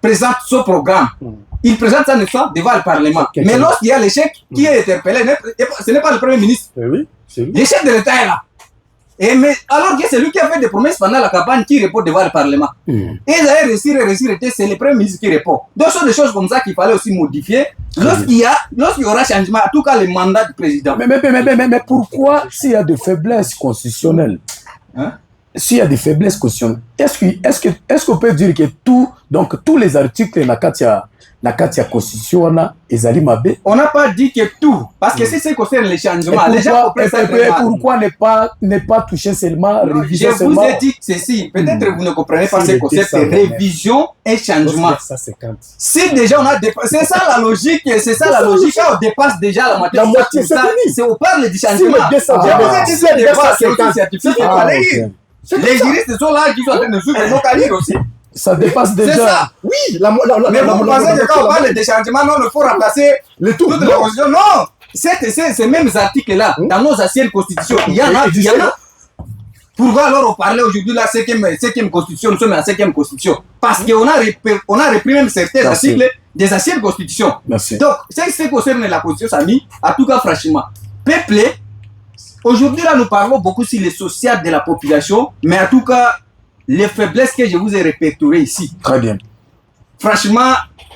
F: présente son programme, il présente ça n'est-ce pas devant le Parlement. Mais lorsqu'il y a l'échec, qui est interpellé, ce n'est pas le Premier ministre.
B: Oui, c'est lui.
F: Le chef de l'État est là. Et mais, alors que c'est lui qui a fait des promesses pendant la campagne qui répond devant le Parlement. Et d'ailleurs, réussir, c'est le Premier ministre qui répond. Donc, ce sont des choses comme ça qu'il fallait aussi modifier. Lorsqu'il y aura changement, en tout cas, le mandat du président.
A: Mais pourquoi, s'il y a des faiblesses constitutionnelles, s'il y a des faiblesses constitutionnelles, est-ce qu'on peut dire que tous les articles na kati ya constitution wana ezali mabe?
F: On n'a pas dit que tout, parce que c'est ce qui concerne les changements. Les gens comprennent ça très mal.
A: Pourquoi ne pas toucher seulement révision seulement?
F: Je vous ai dit ceci, peut-être que vous ne comprenez pas ce concept de révision et changement. Si déjà on a dépassé, c'est ça la logique, quand on dépasse déjà la moitié, c'est on parle du changement. Les juristes sont là qui sont en train de suivre nos carrières aussi.
A: Ça dépasse déjà.
F: C'est ça.
B: Oui,
F: mais vous pensez que quand on parle de changement, non, il faut remplacer toute la constitution. Non, ces mêmes articles-là, dans nos anciennes constitutions, il y en a. Pourquoi alors on parlait aujourd'hui de la 5e constitution, nous sommes à la 5e constitution? Parce qu'on a repris même certains articles des anciennes constitutions.
A: Merci.
F: Donc, ce qui concerne la constitution, ça dit, en tout cas, franchement, peuplé, aujourd'hui, là, nous parlons beaucoup sur les social de la population, mais en tout cas, les faiblesses que je vous ai répertoriées ici.
A: Très bien.
F: Franchement,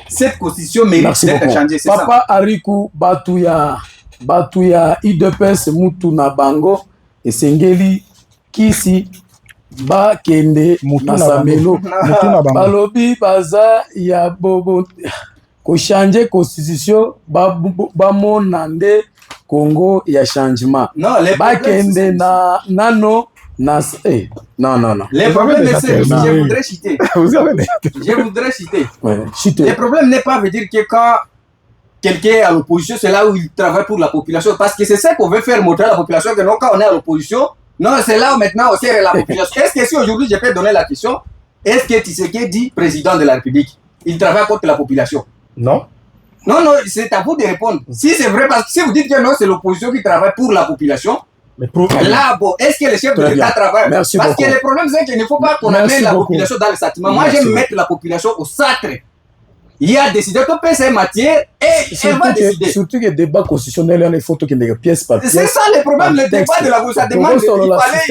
F: cette constitution mérite d'être changée.
A: Papa Ariku Batuya IDPS Mutu na bango esengeli kisi ba kende na samelo balobi baza ya bobo ko changer constitution ba monande Congo ya changement ba kende na nano. Non.
F: Les problèmes, je voudrais citer. Le problème n'est pas de dire que quand quelqu'un est à l'opposition, c'est là où il travaille pour la population. Parce que c'est ça qu'on veut faire montrer à la population, que non, quand on est à l'opposition, non, c'est là où maintenant on sert la population. Est-ce que si aujourd'hui je peux donner la question, est-ce que Tshisekedi dit président de la République, il travaille contre la population?
B: Non.
F: Non, c'est à vous de répondre. Si c'est vrai, parce que si vous dites que non, c'est l'opposition qui travaille pour la population, là, bon, est-ce que le chef de l'État travaille? Parce que le problème, c'est qu'il ne faut pas qu'on amène la population dans le sentiment. Moi, j'aime mettre la population au centre. Il y a décidé de payer ces matières et elle va décider.
A: Surtout que le débat constitutionnel, il y a des photos qui ne pièce par pièce.
F: C'est ça le problème, le débat de la Constitution. Ça demande il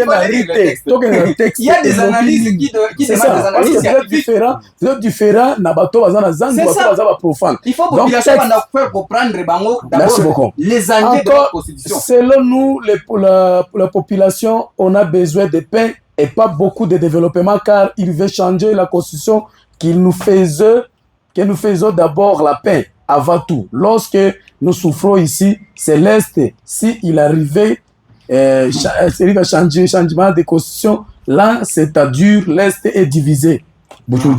F: fallait lire le texte. Il y a des analyses qui demandent des analyses scientifiques.
A: C'est différent.
F: Il faut que la population faire comprendre d'abord les enjeux de la Constitution.
A: Selon nous, la population, on a besoin de paix et pas beaucoup de développement car il veut changer la Constitution que nous faisons d'abord la paix avant tout. Lorsque nous souffrons ici, c'est l'Est. S'il arrivait changement de constitution, là, c'est-à-dire l'Est est divisé. Bonjour,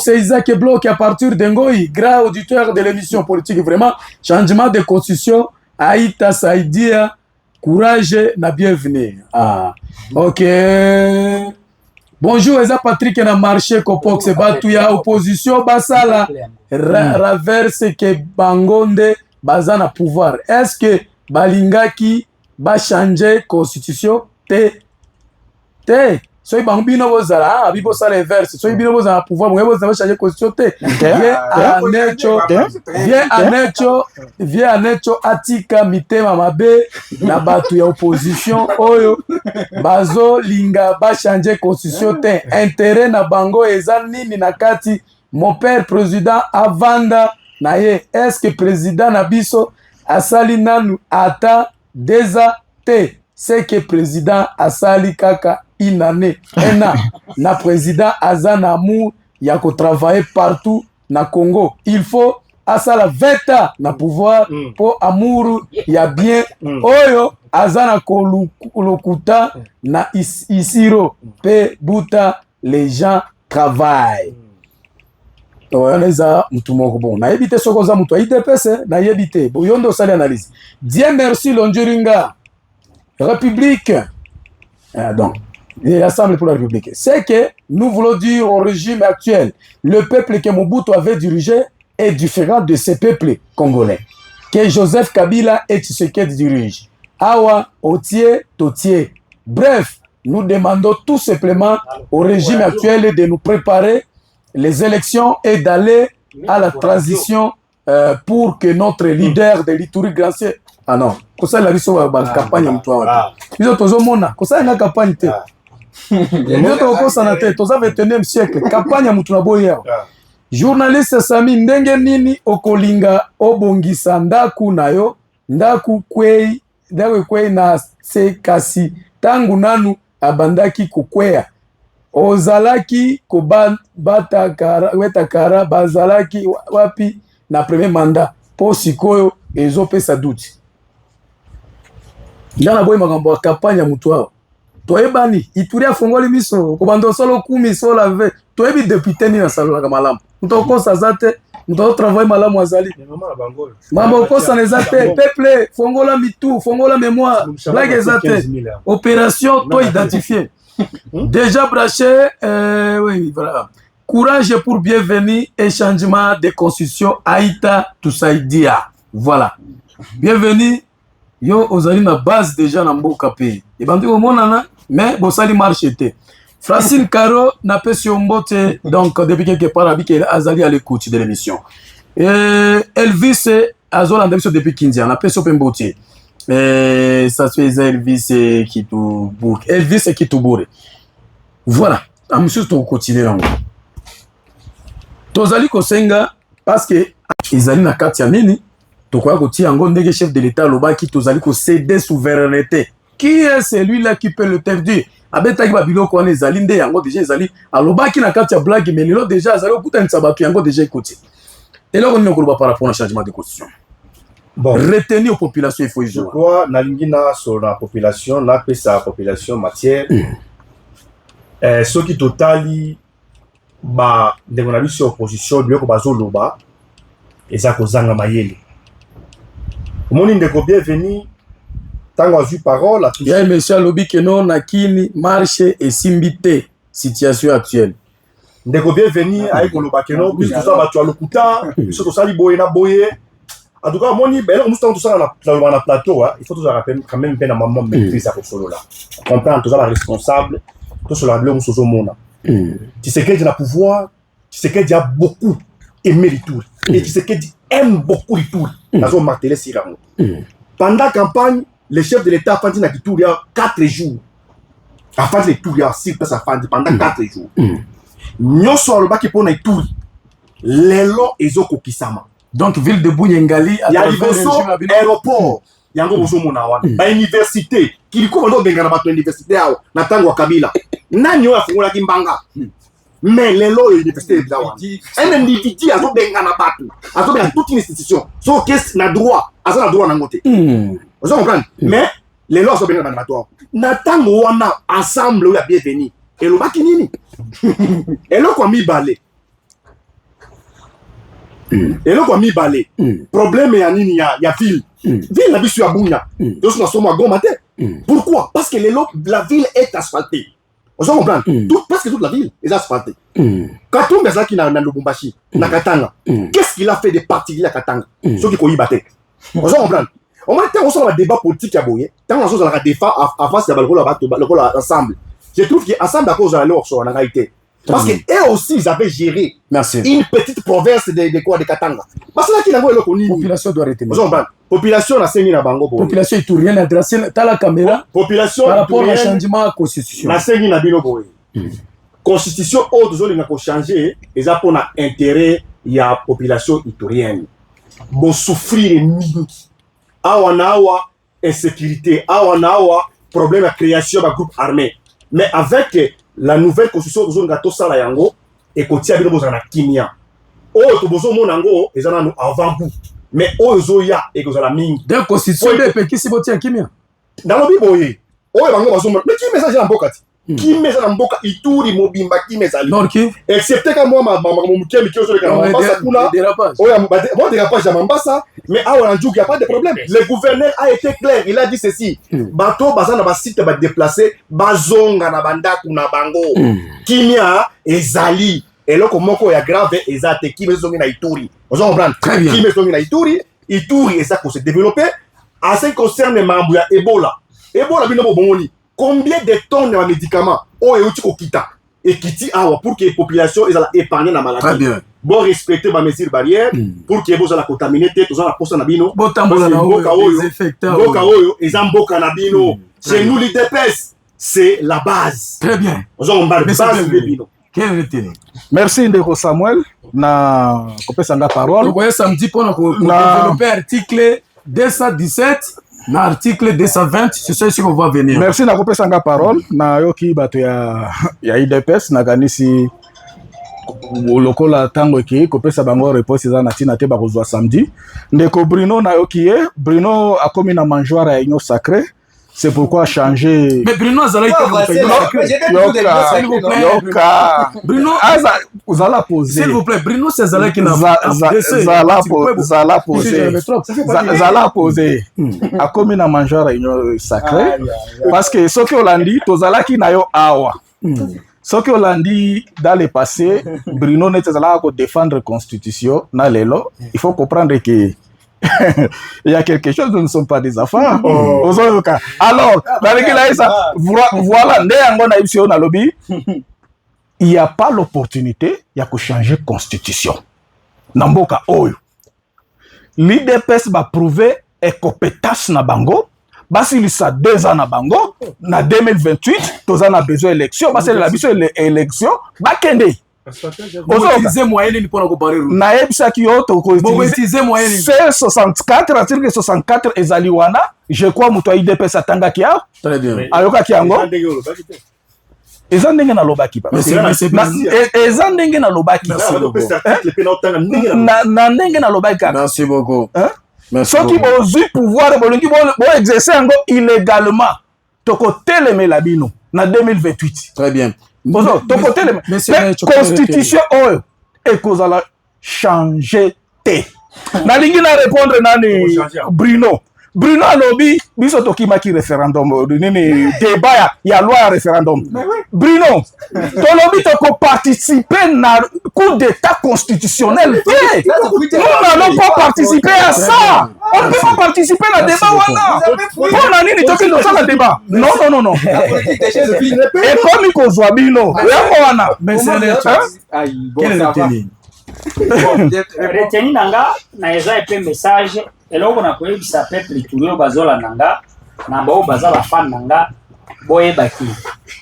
A: c'est Isaac Bloch à partir d'Engoï, grand auditeur de l'émission politique. Vraiment, changement de constitution, Aïta Saïdia, courage, na bienvenue. Ah, ok. Bonjour, Eza Patrick na marché Kopok se batu ya opposition basala raverse ke bangonde bazana pouvoir. Est-ce que balingaki ba changer constitution te soy bambino bozala bibo sala reverse soy bino bozala pouvoir mwe bozala changer constitution te vie anecho atika mitema mabe na batu ya opposition oyo bazo linga ba changer constitution te intérêt na bango eza nini na kati mon père président avanda na ye. Est-ce que président na biso asali nanu ata deza te c'est que président asali kaka une année, un an, na président Azan Amour, il a travailler partout na Congo. Il faut asala 20 ans na pouvoir pour Amour, il y a bien Oyo Azana Kolokuta na Isiro pe Buta, les gens travaillent. On les a bon. Na yebite sokoza mutu IDPS na yebite. Boyondo sali analyse. Dieu merci Lonjuringa. République. Donc l'Assemblée pour la République. C'est que nous voulons dire au régime actuel, le peuple que Mobutu avait dirigé est différent de ce peuple congolais. Que Joseph Kabila et Tshisekedi dirigent. Awa, Otie, Totie. Bref, nous demandons tout simplement au régime actuel de nous préparer les élections et d'aller à la transition pour que notre leader de l'Ituri Gracier... Ah non, ça la biso ba campagne mutwa. Biso tozomona, ça nga campagne te. Biso tokosana te, toza 21e siècle, campagne mutuna boya. Journaliste Sami ndenge nini okolinga obongisa ndaku nayo, ndaku kwei na se kasi tangu nanu abandaki kukwea. Ozalaki kobata kara weta kara bazalaki wapi na premier mandat po sikoyo ezopesa duti. Ndana boy makambo campagne mutwa. Toyebani Ituri afongoli miso kobando solo kumi sola ve toyebi député ni na salola ka malamu. Mutoko zate mutoko travail malamu azali. Mambo kosa nezate peuple fongola mitu fongola mémoire blague zate opération to identifier. Déjà braché oui voilà. Courage pour bienvenue et changement de constitution Aïta Toussaïdia. Voilà. Bienvenue. Yo ozali na base déjà na mboka pe. Et bandi au monana mais bosali marche était. Francine Caro n'a pas sur mbote donc depuis quelque part avec Azali à l'écoute de l'émission. Elvis Azola depuis 15 ans n'a pas sur mbote. Ça se fait Elvis qui tout bourg. Elvis qui tout bourg. Voilà, à monsieur to continuer en. Tozali kosenga parce que izali na kati ya nini? Tokoya koti yango ndenge chef de l'état loba ki tozali ko céder souveraineté. Qui est celui-là qui peut le interdire? Abetaki babilo ko na ezali nde yango déjà ezali aloba ki na kati ya blague mais lelo déjà azali okutanisa bato yango déjà écouter. Et là on ne koloba par rapport au changement de constitution.
B: Bon,
A: retenir aux populations il faut y jouer.
B: Je crois na sur la population, na pesa population matière. Ce qui totali ba ndeko na biso opposition bioko bazoloba eza kozanga mayele. Moni ndeko bienvenue tango azu parole à tous.
A: Ya monsieur Lobi Keno nakini marche et simbité situation actuelle.
B: Ndeko bienvenue ayi koloba Keno bis tout ça ba tu alokuta ce to sali boye na boye. En tout cas moni belo comme tout ça na plateau il faut toujours rappeler quand même bien maman maîtrise à solo là. Comprendre tout ça la responsable tout sur la bleu sozo mona. Tu sais qu'il a pouvoir, tu sais qu'il a beaucoup aimé l'Ituri et tu sais qu'il aime beaucoup l'Ituri. Dans son martelé Siramo. Pendant la campagne, le chef de l'État a fait na Ituri 4 jours. A fait l'Ituri à 6 personnes pendant 4 jours. Nyoso le baki pona Ituri. Lelo ezoko kisama.
A: Donc ville de Bounyengali
B: à aéroport. Yango bozo mona wana. Ba université, kiliko ndo bengana ba université yao na tango Kabila. Nani oya fungola kimbanga. Mais lelo université de Dawa. Un individu azo bengana batu. Azo benga toute une institution. So qu'est na droit, azo na droit na ngote. Vous comprenez? Mais lelo azo bengana batu. Na tango wana ensemble oya bienvenue. Et lo baki nini? Et lo kwa mi balé. Et là, quoi, mi balé. Problème ya nini ya ville. Ville la bisu ya Bunya. Yo na somo Goma te. Pourquoi? Parce que la ville est asphaltée. Vous comprenez? Presque toute la ville est asphaltée. Quand on est là qui na Lubumbashi, na Katanga, qu'est-ce qu'il a fait de particulier à Katanga? Ceux qui koyiba te. Vous comprenez? On va être ensemble un débat politique à Boye. Tant on a débat à face de le ensemble. Je trouve qu'ensemble à cause de la loi sur la réalité. Parce qu'eux aussi, ils avaient géré une petite province de Katanga. Parce que là, qui n'a pas le connu.
A: La population doit arrêter.
B: Population, la Sengi na Bango.
A: Population est tout rien adressé. T'as la caméra.
B: Population,
A: par rapport au changement de la constitution.
B: La Sengi na Bino Boy. Constitution, autres zones n'a pas changé. Et ça, pour l'intérêt, il y a la population iturienne. Bon, souffrir mingi. Awa insécurité. Awa problème de création de groupe armé. Mais avec la nouvelle constitution de zone gato sala yango et kotia bino bozana kimia o to bozo monango ezana no avant bout mais o zoya et kozala mingi
A: de constitution de pe kisi botia kimia
B: dans le biboye o bango bazo mais qui message na mbokati qui message na mboka Ituri mobimba qui message
A: non qui
B: excepté quand moi ma mukia mikio sur le Mambasa kuna o ya bon dérapage à Mambasa mais awa na il y a pas de problème le gouverneur a été clair il a dit ceci bato bazana ba site ba déplacer bazonga na banda kuna bango kimia ezali eloko moko ya grave ezate qui bezongi na Ituri vous comprenez qui bezongi na Ituri eza ko se développer en ce qui concerne mambo ya Ebola bino bobongoni combien de tonnes de médicaments o euti ko kita ekiti awa pour que population ezala épargner na
A: Très
B: maladie.
A: bien.
B: Bon respecter ma mesure barrière pour que bozala contaminer te tozala posa na bino.
A: Botambola na
B: mboka
A: oyo,
B: oyo,
A: désinfectant
B: mboka
A: oyo.
B: oyo eza mboka na bino. Chez nous l'IDPS, c'est la base.
A: Très bien.
B: Ozongo mbala
A: Mais c'est
B: base
A: bien.
B: de bino.
A: Quel est le
C: Merci ndeko Samuel na kopesa nga parole.
A: Donc, voyez, samedi, pour
C: Na-
A: développer article 217, na article 220, c'est ce qu'on va venir.
C: Merci na kopesa nga parole na yoki bato ya IDPS na kanisi lokola tango eki kopesa bango réponse eza na tina te bakozwa samedi. Ndeko Bruno na yoki ye, Bruno akomi na mangeoire ya union sacrée. C'est pourquoi changer
A: Mais Bruno Azala,
C: yoka
A: Bruno,
C: uzala poser
A: s'il vous plaît, Bruno c'est Azala qui n'a
C: zala poser akomi na mangeoire ya union sacrée parce que soki olandi tozalaki na yo awa soki olandi dans le passé Bruno neti azalaka kodéfendre constitution na lelo il faut comprendre que il y a quelque chose, nous ne sommes pas des affaires. Alors, voilà, il n'y a pas l'opportunité, il y a que changer de constitution. Namboka Oyo. L'IDPS va prouver et compétence na bango. Basi il sa 2 ans na bango. Na 2028, tous en a besoin d'élection. Basi la besoin d'élection. Bakende.
A: Vous utilisez moyenne pour comparer.
C: Naebisaki yo to ko
A: utiliser moyenne.
C: C'est 64, article 64 ezali wana. Je crois muto IDPS atanga kia.
A: Très bien.
C: Ayoka kiango. Eza ndenge na lobaki ba. Eza ndenge na lobaki. Na ndenge na lobaki.
A: Merci beaucoup.
C: Soki bozui pouvoir bolingi bo exercer yango illégalement. Toko telemela bino na 2028.
A: Très bien.
C: Bonjour, ton côté, mais constitution oyo ekozala changer te. Na lingi na répondre nani Bruno. Bruno alobi biso tokimaki référendum nini débat ya loi ya référendum. Bruno, tolobi toko participer na coup d'état constitutionnel. Nous n'allons pas participer à ça. On ne peut pas participer à débat wana. Pour la nini toki dans ça débat. Non. Et comme il kozwa bino, yango wana.
A: Mais c'est
E: reteni nanga na eza epe message eloko na koyebisa peuple tuyo bazola nanga na bao baza bafan nanga boyebaki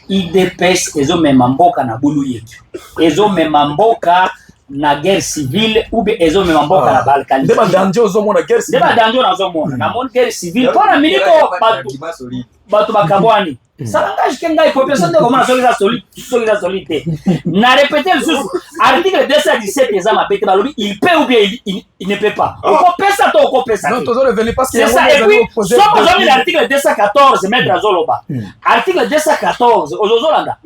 E: IDPS ezomema mboka na bulu yetu ezomema mboka na guerre civile ou bien ezomema mboka na balkani
A: débat danger ozomona guerre civile
E: débat danger nazomona na mon guerre civile pona miniko bato bakabwani ça n'engage que ngai population de comment solidarité solide na répéter le sous article 217 des âmes pété balobi il peut ou bien il ne peut pas on peut ça to on peut ça
A: non toujours revenir parce que
E: c'est ça et puis soit aujourd'hui l'article 214 mettre à zoloba article 214 ozolanda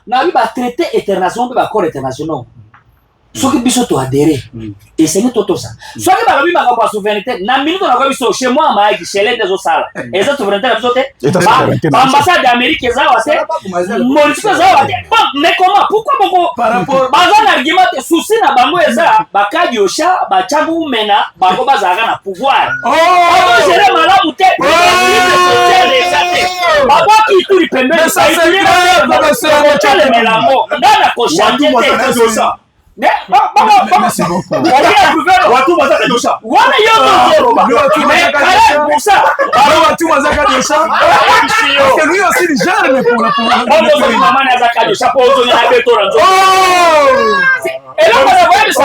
E: na bi ba traité international ba corps international soki biso to adhérer et c'est nous tout ça soki ba lobi makambo ya souveraineté na minute na kwa biso chez moi maaki chez des osala et ça souveraineté na biso te ambassade d'Amérique eza wate Monisco eza wate mais comment pourquoi boko par rapport baza na argument te souci na bango eza bakadi osha bachabu mena bango bazaka na pouvoir oh gérer malamu te babo ki turi pembeni ça c'est le melango ndana ko changer te
A: merci beaucoup.
B: Watu bazaka dosha.
E: Wana yoto mais kale Moussa.
A: Watu bazaka dosha. Parce que lui aussi il gère mais pour la
E: maman azaka dosha pour ozo ya beto ranzo. Et là on a vu ça.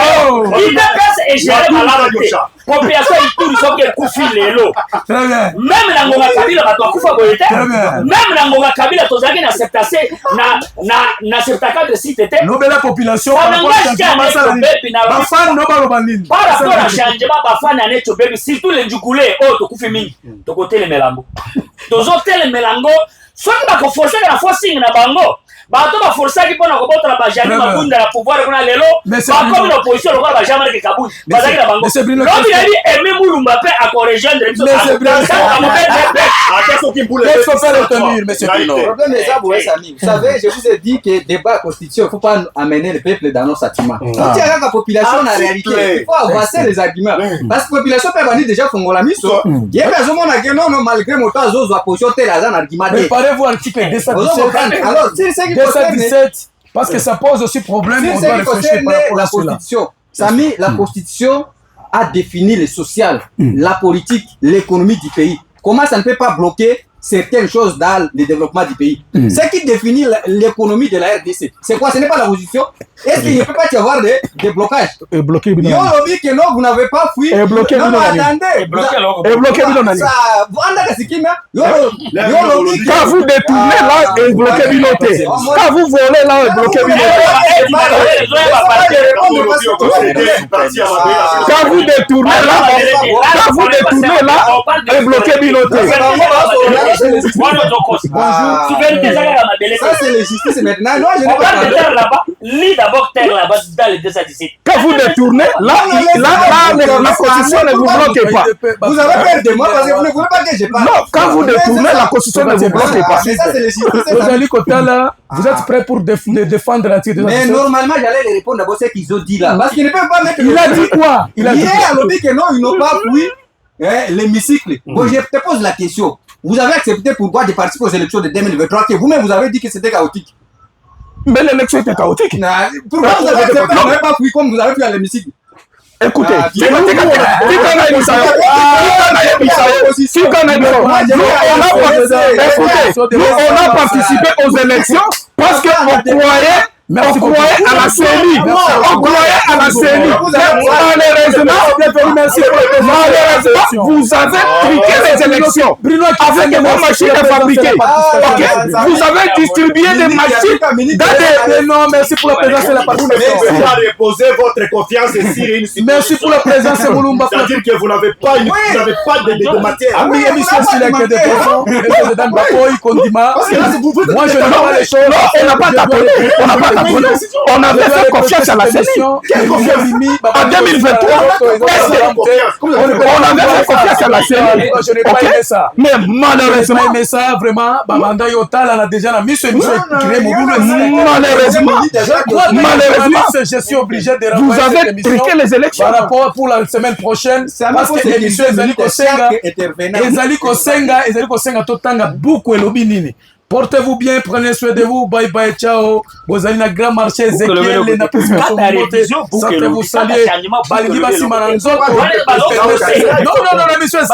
E: Il dépasse et gère malade dosha. Population ituri soke kufi lelo.
A: Très bien.
E: Même na ngonga kabila bato akufa boyete. Même na ngonga kabila tozaki na acceptation na acceptaka de site te.
A: Nobela population par rapport
E: à changement bafana neto baby surtout les njukule oh to kufi mingi to kotele melango tozo tele melango soki ba ko forcer na forcing na bango bato ba forcer ki pona ko botala ba jani mabunda la pouvoir kuna lelo ba comme l'opposition lokola ba jamar ke kabuni bazaki na bango lobi na di Aimé Mulumba pe a ko rejoindre biso
F: Vous savez, je vous ai dit que débat constitution, il ne faut pas amener le peuple dans nos sentiments. On tient à la population en réalité. Il faut avancer les arguments. Parce que la population peut venir déjà pour la mise. Il y a des gens qui non, malgré mon temps, la position telle un argument.
A: Préparez-vous l'article 217.
F: Alors, c'est ce qui
A: 217. parce que ça pose aussi problème.
F: Si
A: On
F: c'est
A: doit
F: qui
A: réfléchir
F: concerne
A: par rapport
F: la
A: à cela.
F: Constitution, Samy, la Constitution a défini le social, la politique, l'économie du pays. Comment ça ne peut pas bloquer certaines choses dans le développement du pays? Ce qui définit l'économie de la RDC, c'est quoi? Ce n'est pas la Constitution. Est-ce qu'il ne peut pas y avoir des blocages?
C: Et bloqué
F: Yo, lobby que non, vous n'avez pas fui.
C: Et bloqué,
F: non,
C: vous n'avez-
F: attendez.
E: Et bloqué alors.
C: Et bloqué Bilonani.
F: Ça, vous andaka sikima. Yo, lobby que-
C: Quand vous détournez là, et bloquez Biloté. Quand vous volez là, et bloquez Biloté. Quand vous détournez là, et bloquez Biloté.
E: Souveraineté, ça,
F: Ça, c'est la justice maintenant. Non, je n'ai
E: on
F: pas
E: parle de
F: parlé.
E: terre là-bas. Lis d'abord terre là-bas dans les 217.
C: Quand vous détournez, là, la Constitution ne vous bloque pas.
F: Vous avez peur de moi parce que vous ne voulez pas que je parle.
C: Non, quand vous détournez, la Constitution ne vous bloque pas.
F: Mais ça, c'est la justice.
A: Rosalie Kotala, vous êtes prêt pour défendre la titre de
F: Mais normalement, j'allais les répondre d'abord ce qu'ils ont dit là. Parce qu'ils ne peuvent pas mettre.
A: Il a dit quoi? Il a dit
F: Hier, on dit que non, ils n'ont pas fui l'hémicycle. Bon, je te pose la question. Vous avez accepté pourquoi de participer aux élections de 2023 que vous-même vous avez dit que c'était chaotique.
C: Mais l'élection était chaotique.
F: Pourquoi vous avez accepté vous n'avez pas fui comme vous avez fui à l'hémicycle?
C: Écoutez, on a participé aux élections parce qu'on croyait à la série. On croyait à la série. Malheureusement, vous avez truqué les élections avec des machines fabriquées. Vous avez distribué des machines dans des...
A: Non, merci pour la présence et la participation.
B: Vous avez reposé votre confiance sur une situation.
A: Merci pour la présence et Moulumba.
B: C'est-à-dire que vous n'avez pas de matière.
A: Ah oui, émission s'il a que des questions. Le président Bakoy, Kondima. Moi, je n'ai pas les choses.
C: Non, on n'a pas tapé. On avait fait confiance à la CENI. En 2023, on avait fait confiance à la CENI.
A: Je n'ai pas aimé ça.
C: Mais
A: Je n'ai
C: malheureusement,
A: pas aimé ça, vraiment. Bamanda Yota, là, on a déjà mis ce émission créé mon boulot.
C: malheureusement,
A: Je suis obligé de
C: vous
A: renvoyer cette
C: avez
A: émission
C: truqué les élections.
A: par rapport pour la semaine prochaine. Parce que l'émission Ezali Kosenga, Totanga, beaucoup Elobi Nini. Portez-vous bien, prenez soin de vous, bye bye, ciao. Vous allez dans le grand marché Ezekiel, les napes, vous saluer. Balingi Basima Nanzoto. Non, l'émission est